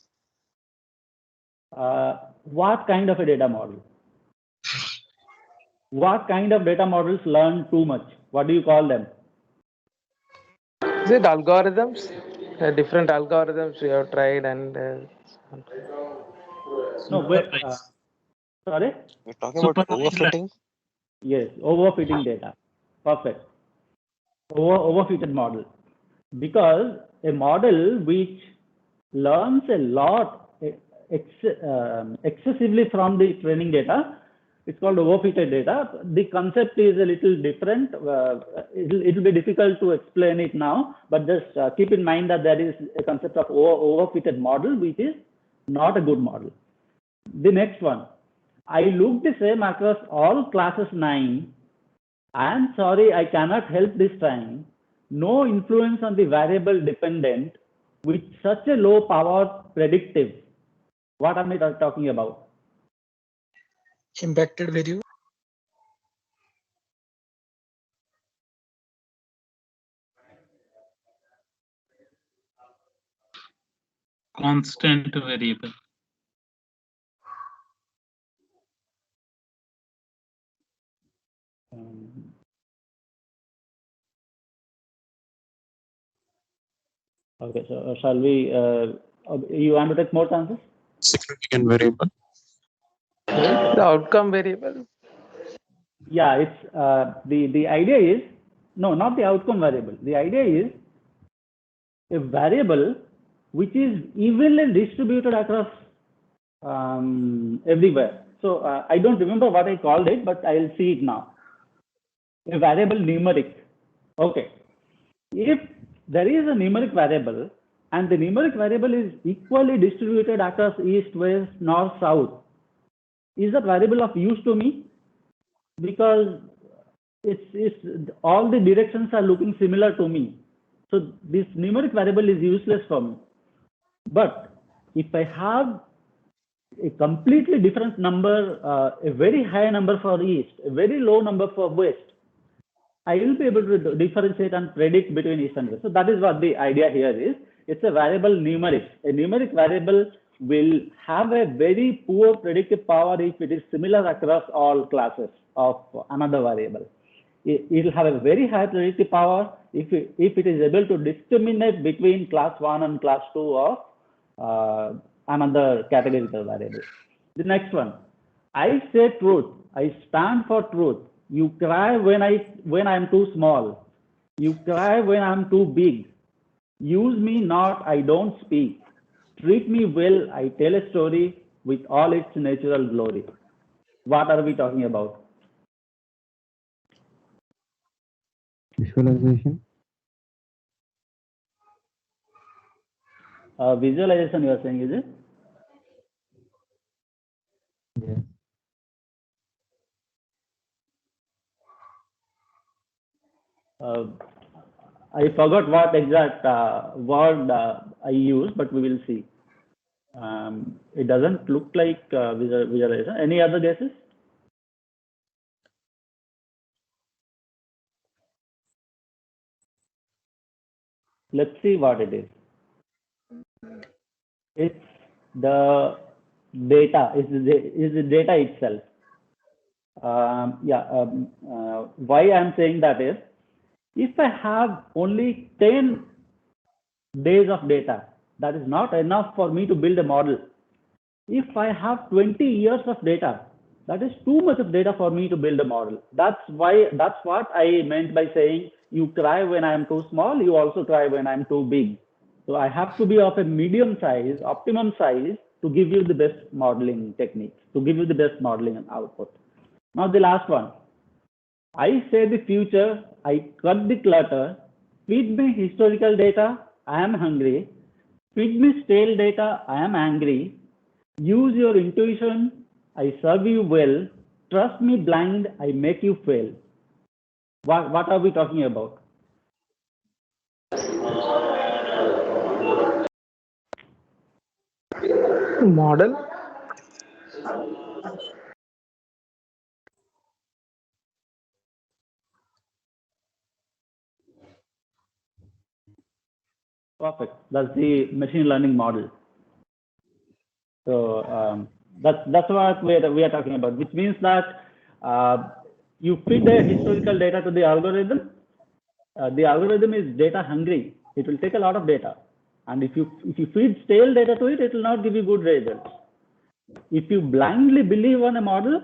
What kind of a data model? What kind of data models learn too much? What do you call them? Is it algorithms? Different algorithms we have tried and. No, sorry? We're talking about overfitting? Yes, overfitting data. Perfect. Overfitted model. Because a model which learns a lot excessively from the training data, it's called overfitted data. The concept is a little different. It'll be difficult to explain it now, but just keep in mind that there is a concept of overfitted model, which is not a good model. The next one, I look the same across all classes 9. I'm sorry, I cannot help this time. No influence on the variable dependent with such a low power predictive. What am I talking about? Impacted variable. Constant variable. Okay, so shall we, you want to take more chances? Significant variable. The outcome variable. Yeah, it's the idea is, no, not the outcome variable. The idea is a variable which is evenly distributed across everywhere. So I don't remember what I called it, but I'll see it now. A variable numeric. Okay. If there is a numeric variable and the numeric variable is equally distributed across east, west, north, south, is that variable of use to me? Because it's all the directions are looking similar to me. So this numeric variable is useless for me. But if I have a completely different number, a very high number for east, a very low number for west, I will be able to differentiate and predict between east and west. So that is what the idea here is. It's a variable numeric. A numeric variable will have a very poor predictive power if it is similar across all classes of another variable. It will have a very high predictive power if it is able to discriminate between class 1 and class 2 of another categorical variable. The next one, I say truth. I stand for truth. You cry when I am too small. You cry when I am too big. Use me not, I don't speak. Treat me well, I tell a story with all its natural glory. What are we talking about? Visualization. Visualization you are saying, is it? Yes. I forgot what exact word I used, but we will see. It doesn't look like visualization. Any other guesses? Let's see what it is. It's the data. Is the data itself. Why I'm saying that is, if I have only 10 days of data, that is not enough for me to build a model. If I have 20 years of data, that is too much of data for me to build a model. That's what I meant by saying you cry when I am too small, you also cry when I'm too big. So I have to be of a medium size, optimum size to give you the best modeling techniques, to give you the best modeling output. Now the last one. I say the future, I cut the clutter, feed me historical data, I am hungry, feed me stale data, I am angry, use your intuition, I serve you well, trust me blind, I make you fail. What are we talking about? Model? Perfect. That's the machine learning model. So that's what we are talking about, which means that you feed the historical data to the algorithm. The algorithm is data hungry. It will take a lot of data, and if you feed stale data to it, it will not give you good results. If you blindly believe on a model,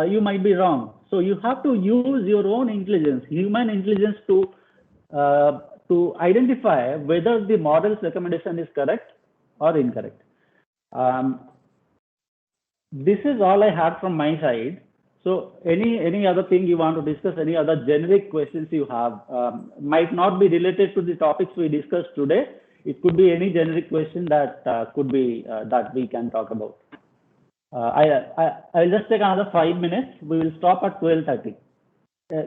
you might be wrong. So you have to use your own intelligence, human intelligence, to identify whether the model's recommendation is correct or incorrect. This is all I had from my side. So any other thing you want to discuss, any other generic questions you have, might not be related to the topics we discussed today. It could be any generic question that could be that we can talk about. I'll just take another 5 minutes. We will stop at 12:30.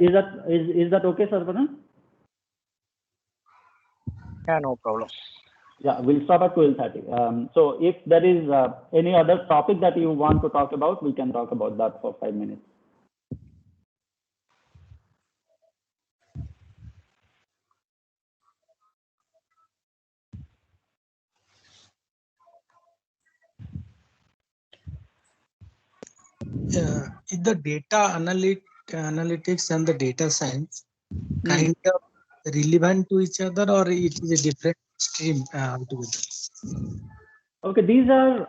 Is that okay, Sarvanan? Yeah, no problem. Yeah, we'll stop at 12:30. So if there is any other topic that you want to talk about, we can talk about that for 5 minutes. Is the data analytics and the data science kind of relevant to each other, or it is a different stream altogether? Okay, these are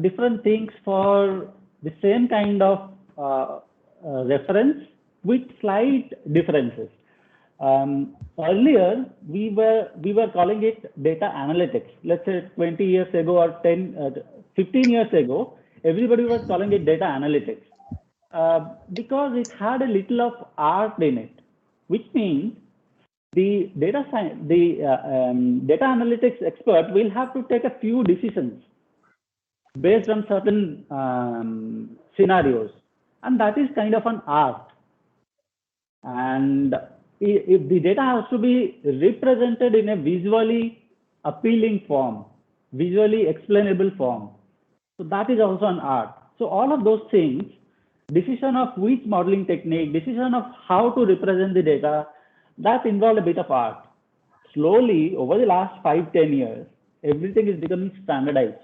different things for the same kind of reference with slight differences. Earlier, we were calling it data analytics. Let's say 20 years ago or 15 years ago, everybody was calling it data analytics because it had a little of art in it, which means the data analytics expert will have to take a few decisions based on certain scenarios, and that is kind of an art. And if the data has to be represented in a visually appealing form, visually explainable form, so that is also an art. So all of those things, decision of which modeling technique, decision of how to represent the data, that involved a bit of art. Slowly, over the last 5-10 years, everything is becoming standardized.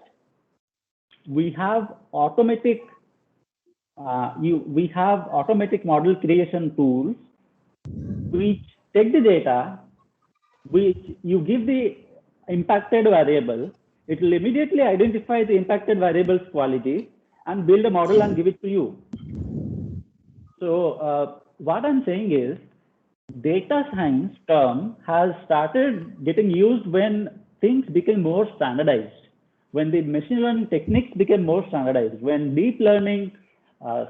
We have automatic model creation tools which take the data, which you give the impacted variable, it will immediately identify the impacted variable's quality and build a model and give it to you. So what I'm saying is, data science term has started getting used when things became more standardized, when the machine learning techniques became more standardized, when deep learning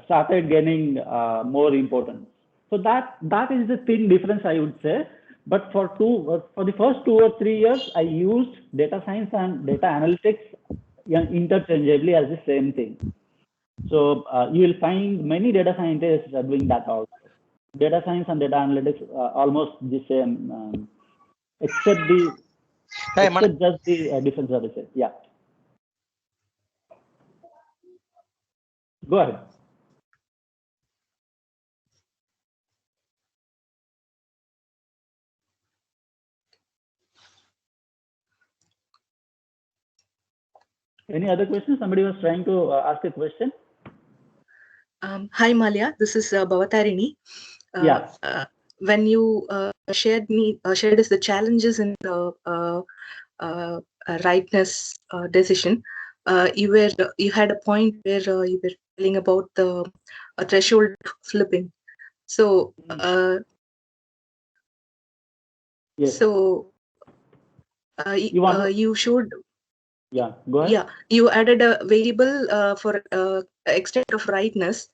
started gaining more importance. So that is the thin difference, I would say. But for the first 2 or 3 years, I used data science and data analytics interchangeably as the same thing. So you will find many data scientists are doing that also. Data science and data analytics are almost the same, except just the different services. Yeah. Go ahead. Any other questions? Somebody was trying to ask a question. Hi, Malia. This is Bhavatarini. Yeah. When you shared us the challenges in the rightness decision, you had a point where you were telling about the threshold flipping. So yes. So you showed. Yeah, go ahead. Yeah, you added a variable for extent of rightness.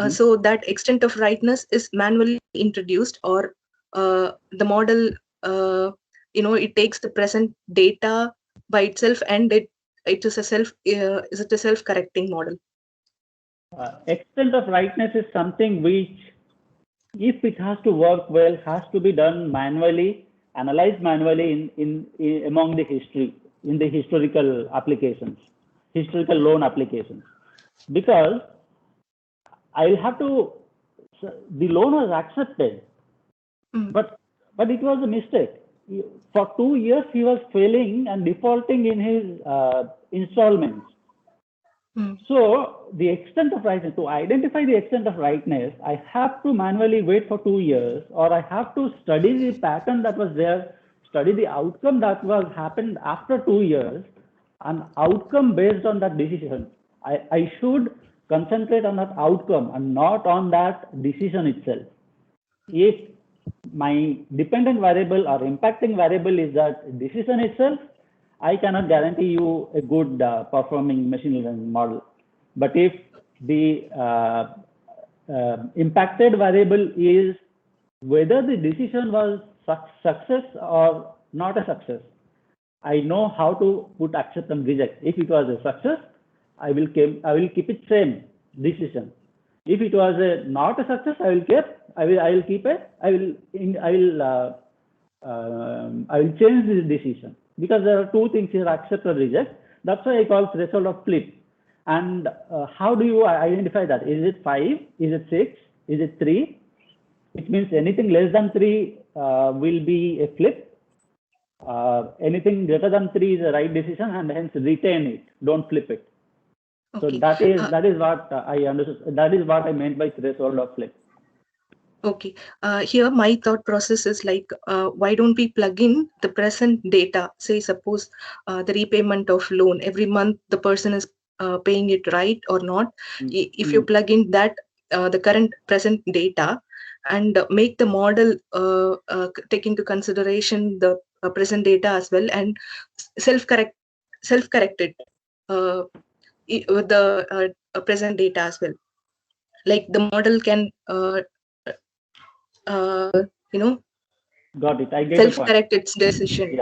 So that extent of rightness is manually introduced, or the model, it takes the present data by itself, and it is a self-correcting model. Extent of rightness is something which, if it has to work well, has to be done manually, analyzed manually in among the historical applications, historical loan applications, because I'll have to. The loan was accepted, but it was a mistake. for 2 years he was failing and defaulting in his installments. So the extent of rightness, to identify the extent of rightness, I have to manually wait for 2 years, or I have to study the pattern that was there, study the outcome that was happened after 2 years, an outcome based on that decision. I should concentrate on that outcome and not on that decision itself. If my dependent variable or impacting variable is that decision itself, I cannot guarantee you a good performing machine learning model. But if the impacted variable is whether the decision was success or not a success, I know how to put accept and reject. If it was a success, I will keep it same decision. If it was not a success, I will change this decision, because there are two things here, accept or reject. That's why I call threshold of flip. And how do you identify that? Is it 5? Is it 6? Is it 3? It means anything less than 3 will be a flip. Anything greater than 3 is a right decision, and hence retain it. Don't flip it. Okay. So that is what I understood. That is what I meant by threshold of flip. Okay. Here my thought process is like, why don't we plug in the present data? Say, suppose the repayment of loan every month, the person is paying it right or not. If you plug in that the current present data and make the model take into consideration the present data as well, and self-correct it with the present data as well. Like the model can got it. I get self-correct its decision.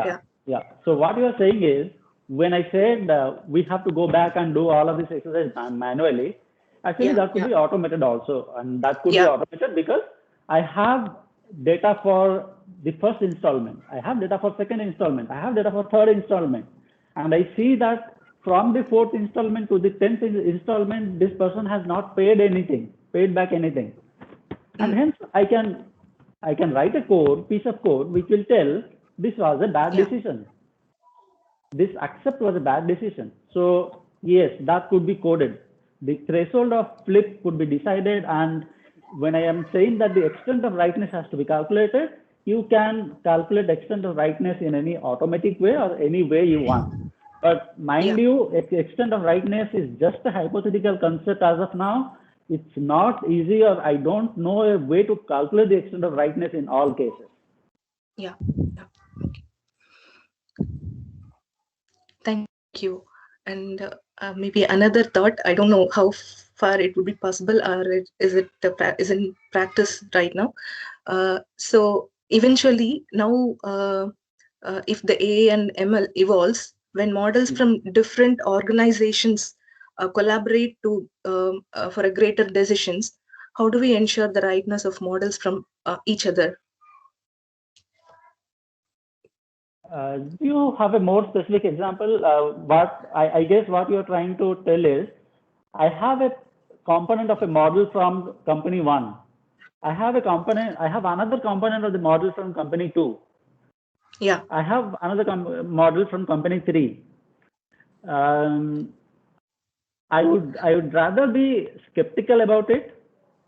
Yeah. So what you are saying is, when I said we have to go back and do all of this exercise manually, actually that could be automated also, and that could be automated because I have data for the first installment, I have data for second installment, I have data for third installment, and I see that from the 4th installment to the 10th installment, this person has not paid back anything, and hence I can write a piece of code which will tell this was a bad decision. This accept was a bad decision. So yes, that could be coded. The threshold of flip could be decided, and when I am saying that the extent of rightness has to be calculated, you can calculate extent of rightness in any automatic way or any way you want. But mind you, extent of rightness is just a hypothetical concept as of now. It's not easy, or I don't know a way to calculate the extent of rightness in all cases. Yeah. Okay. Thank you. And maybe another thought, I don't know how far it would be possible, or is in practice right now. So eventually now, if the AI and ML evolves, when models from different organizations collaborate to for a greater decisions, how do we ensure the rightness of models from each other? Do you have a more specific example? What I guess what you're trying to tell is, I have a component of a model from company 1. I have another component of the model from company 2. Yeah. I have another model from company 3. I would rather be skeptical about it,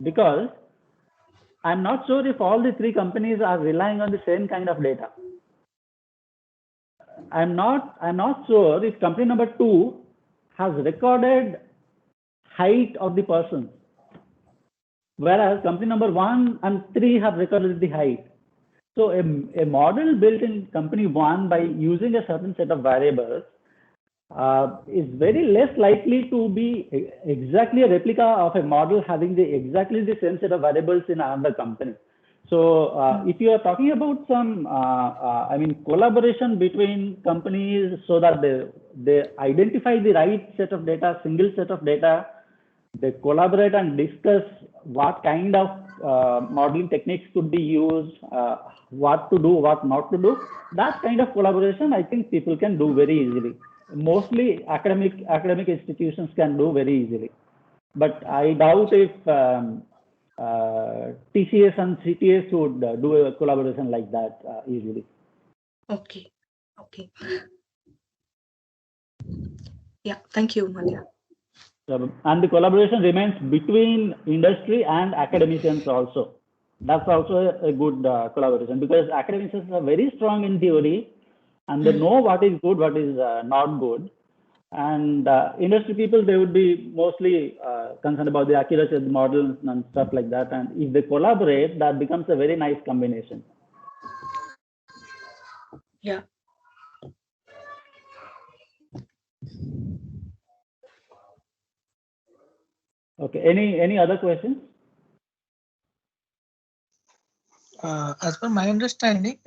because I'm not sure if all the 3 companies are relying on the same kind of data. I'm not sure if company number 2 has recorded height of the person, whereas company number 1 and 3 have recorded the height. So a model built in company 1 by using a certain set of variables is very less likely to be exactly a replica of a model having exactly the same set of variables in another company. So if you are talking about some, collaboration between companies so that they identify the right set of data, single set of data, they collaborate and discuss what kind of modeling techniques could be used, what to do, what not to do, that kind of collaboration, I think people can do very easily. Mostly academic institutions can do very easily. But I doubt if TCS and CTS would do a collaboration like that easily. Okay. Okay. Yeah. Thank you, Malaya. And the collaboration remains between industry and academicians also. That's also a good collaboration, because academicians are very strong in theory and they know what is good, what is not good. And industry people, they would be mostly concerned about the accuracy of the models and stuff like that. And if they collaborate, that becomes a very nice combination. Yeah. Okay. Any other questions? As per my understanding,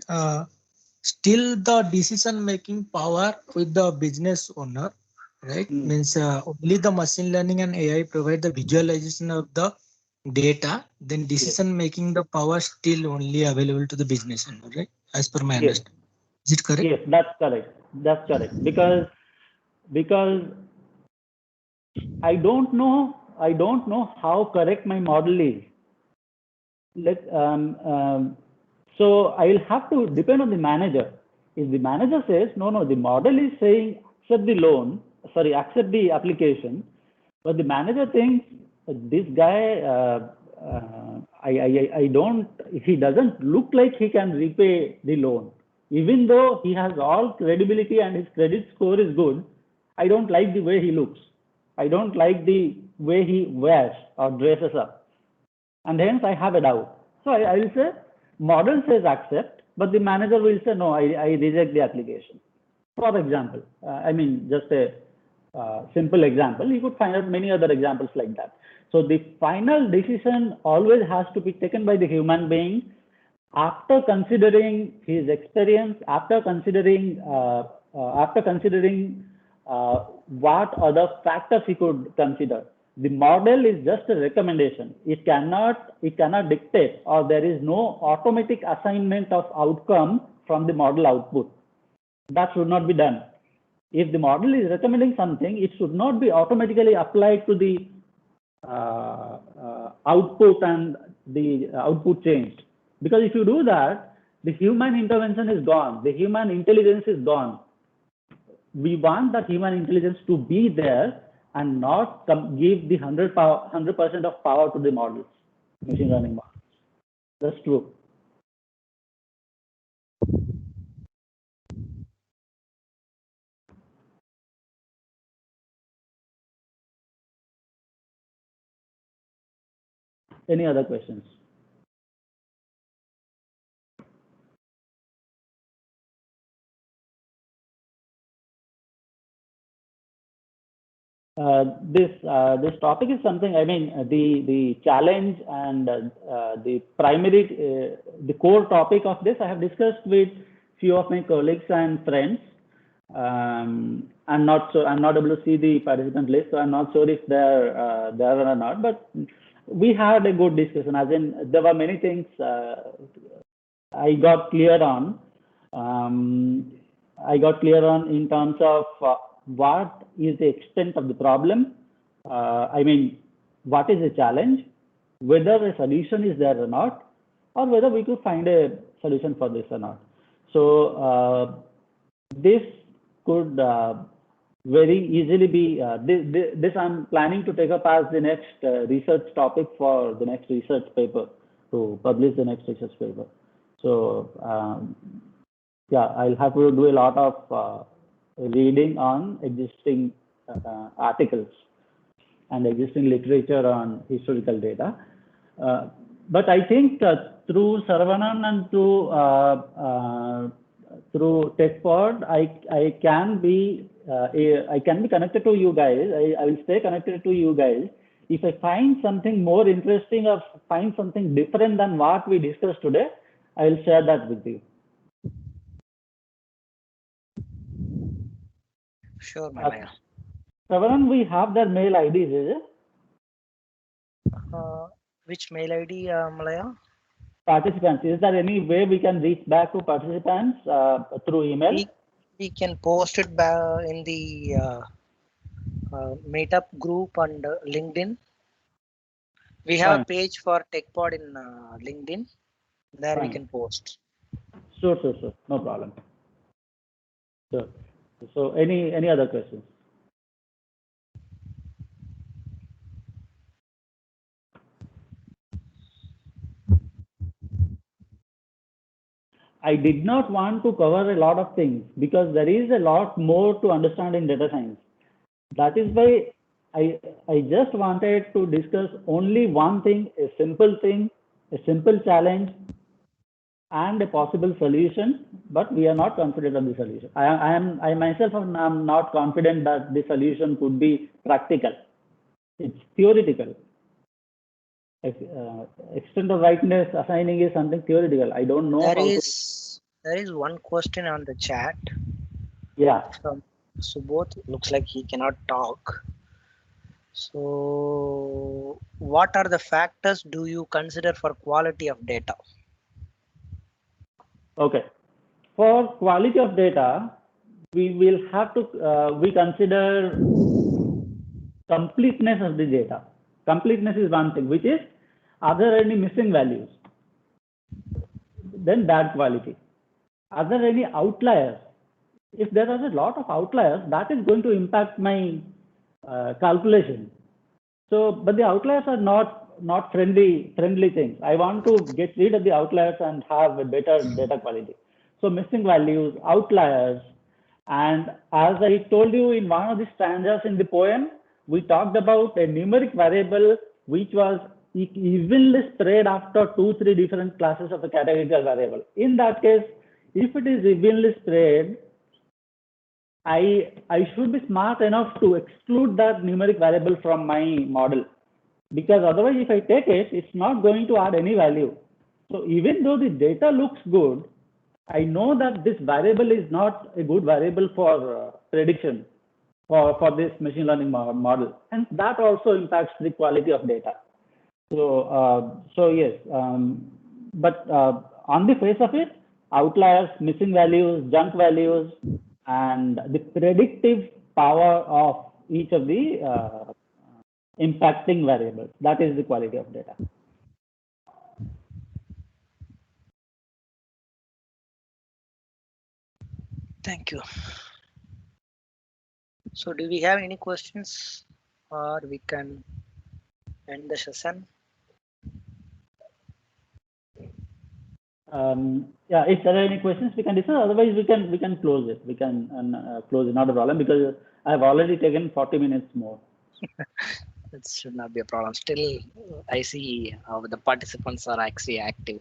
still the decision-making power with the business owner, right? Means only the machine learning and AI provide the visualization of the data, then decision-making the power still only available to the business owner, right? As per my understanding. Is it correct? Yes, that's correct. That's correct. Because I don't know how correct my model is. So I'll have to depend on the manager. If the manager says, no, the model is saying accept the application, but the manager thinks this guy, he doesn't look like he can repay the loan. Even though he has all credibility and his credit score is good, I don't like the way he looks. I don't like the way he wears or dresses up. And hence I have a doubt. So I will say model says accept, but the manager will say no, I reject the application. For example, just a simple example. You could find out many other examples like that. So the final decision always has to be taken by the human being after considering his experience, after considering what other factors he could consider. The model is just a recommendation. It cannot dictate, or there is no automatic assignment of outcome from the model output. That should not be done. If the model is recommending something, it should not be automatically applied to the output and the output changed. Because if you do that, the human intervention is gone. The human intelligence is gone. We want that human intelligence to be there and not give the 100% of power to the models, machine learning models. That's true. Any other questions? This topic is something, the challenge and the primary, the core topic of this I have discussed with few of my colleagues and friends. I'm not able to see the participant list, so I'm not sure if they're there or not, but we had a good discussion, as in there were many things I got clear on. In terms of what is the extent of the problem, what is the challenge, whether a solution is there or not, or whether we could find a solution for this or not. So this could very easily be, this I'm planning to take up as the next research topic for the next research paper, to publish the next research paper. So yeah, I'll have to do a lot of reading on existing articles and existing literature on historical data. But I think through Saravanan and through TechPod, I can be connected to you guys. I will stay connected to you guys. If I find something more interesting or find something different than what we discussed today, I will share that with you. Sure, Malaya. Saravanan, we have their mail IDs, is it? Which mail ID, Malaya? Participants. Is there any way we can reach back to participants through email? We can post it back in the Meetup group and LinkedIn. We have a page for TechPod in LinkedIn. There we can post. Sure. No problem. Sure. So any other questions? I did not want to cover a lot of things because there is a lot more to understand in data science. That is why I just wanted to discuss only one thing, a simple challenge, and a possible solution, but we are not confident of the solution. I myself am not confident that the solution could be practical. It's theoretical. Extent of rightness assigning is something theoretical. I don't know. There is one question on the chat. Yeah. From Subodh. Looks like he cannot talk. So, what are the factors do you consider for quality of data? Okay. For quality of data, we will have to we consider completeness of the data. Completeness is one thing, which is, are there any missing values? Then bad quality. Are there any outliers? If there are a lot of outliers, that is going to impact my calculation. So, but the outliers are not friendly things. I want to get rid of the outliers and have a better data quality. So missing values, outliers, and as I told you in one of the stanzas in the poem, we talked about a numeric variable which was evenly spread after 2-3 different classes of a categorical variable. In that case, if it is evenly spread, I should be smart enough to exclude that numeric variable from my model, because otherwise if I take it, it's not going to add any value. So even though the data looks good, I know that this variable is not a good variable for prediction for this machine learning model, and that also impacts the quality of data. So yes, but on the face of it, outliers, missing values, junk values, and the predictive power of each of the impacting variables, that is the quality of data. Thank you. So do we have any questions, or we can end the session? Yeah, if there are any questions, we can discuss. Otherwise, we can close it. We can close it, not a problem, because I have already taken 40 minutes more. It should not be a problem. Still, I see the participants are actually active.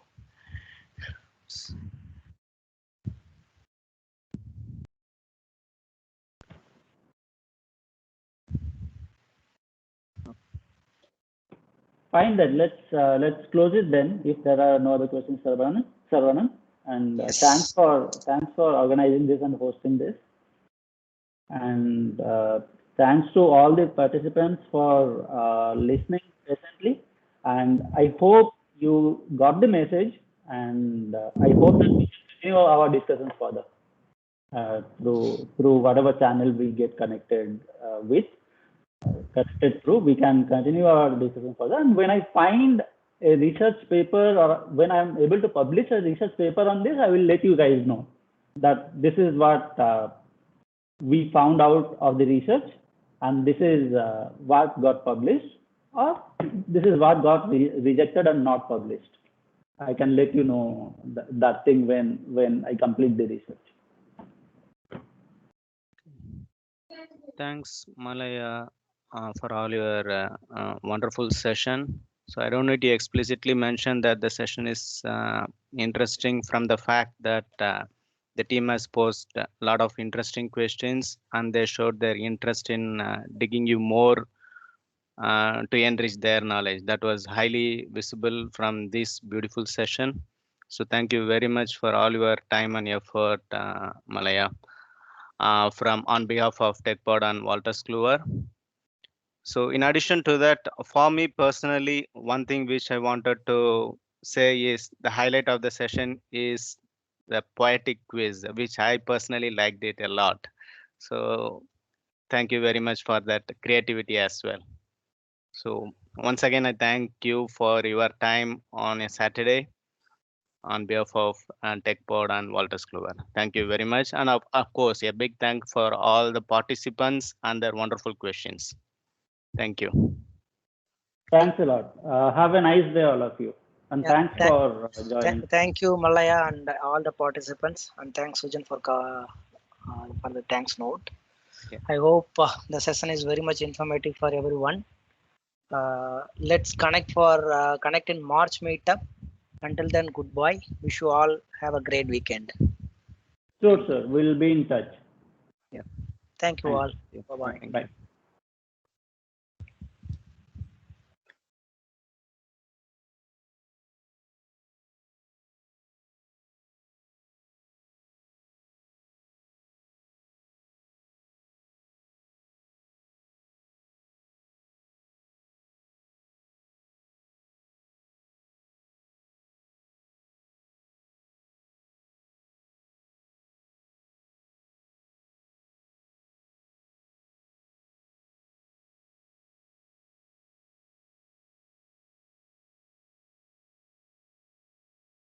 Fine, then let's close it then. If there are no other questions, Saravanan, and Yes. thanks for organizing this and hosting this, and thanks to all the participants for listening patiently. And I hope you got the message, and I hope that we continue our discussions further through whatever channel we get connected with. We can continue our discussion further. And when I find a research paper, or when I'm able to publish a research paper on this, I will let you guys know that this is what we found out of the research, and this is what got published, or this is what got rejected and not published. I can let you know that thing when I complete the research. Thanks, Malaya, for all your wonderful session. So I don't need to explicitly mention that the session is interesting from the fact that the team has posed a lot of interesting questions, and they showed their interest in digging you more to enrich their knowledge. That was highly visible from this beautiful session. So thank you very much for all your time and effort, Malaya. From on behalf of TechPod and Wolters Kluwer. So in addition to that, for me personally, one thing which I wanted to say is the highlight of the session is the poetic quiz, which I personally liked it a lot. So thank you very much for that creativity as well. So once again, I thank you for your time on a Saturday. on behalf of TechPod and Walters Kluwer. Thank you very much. And of course, a big thank for all the participants and their wonderful questions. Thank you. Thanks a lot. Have a nice day, all of you. And thanks for joining. Thank you, Malaya, and all the participants. And thanks, Sujan, for the thanks note. Yeah. I hope the session is very much informative for everyone. Let's connect in March meetup. Until then, goodbye. Wish you all have a great weekend. Sure, sir. We'll be in touch. Yeah. Thank you all. Yeah. Bye-bye. Bye.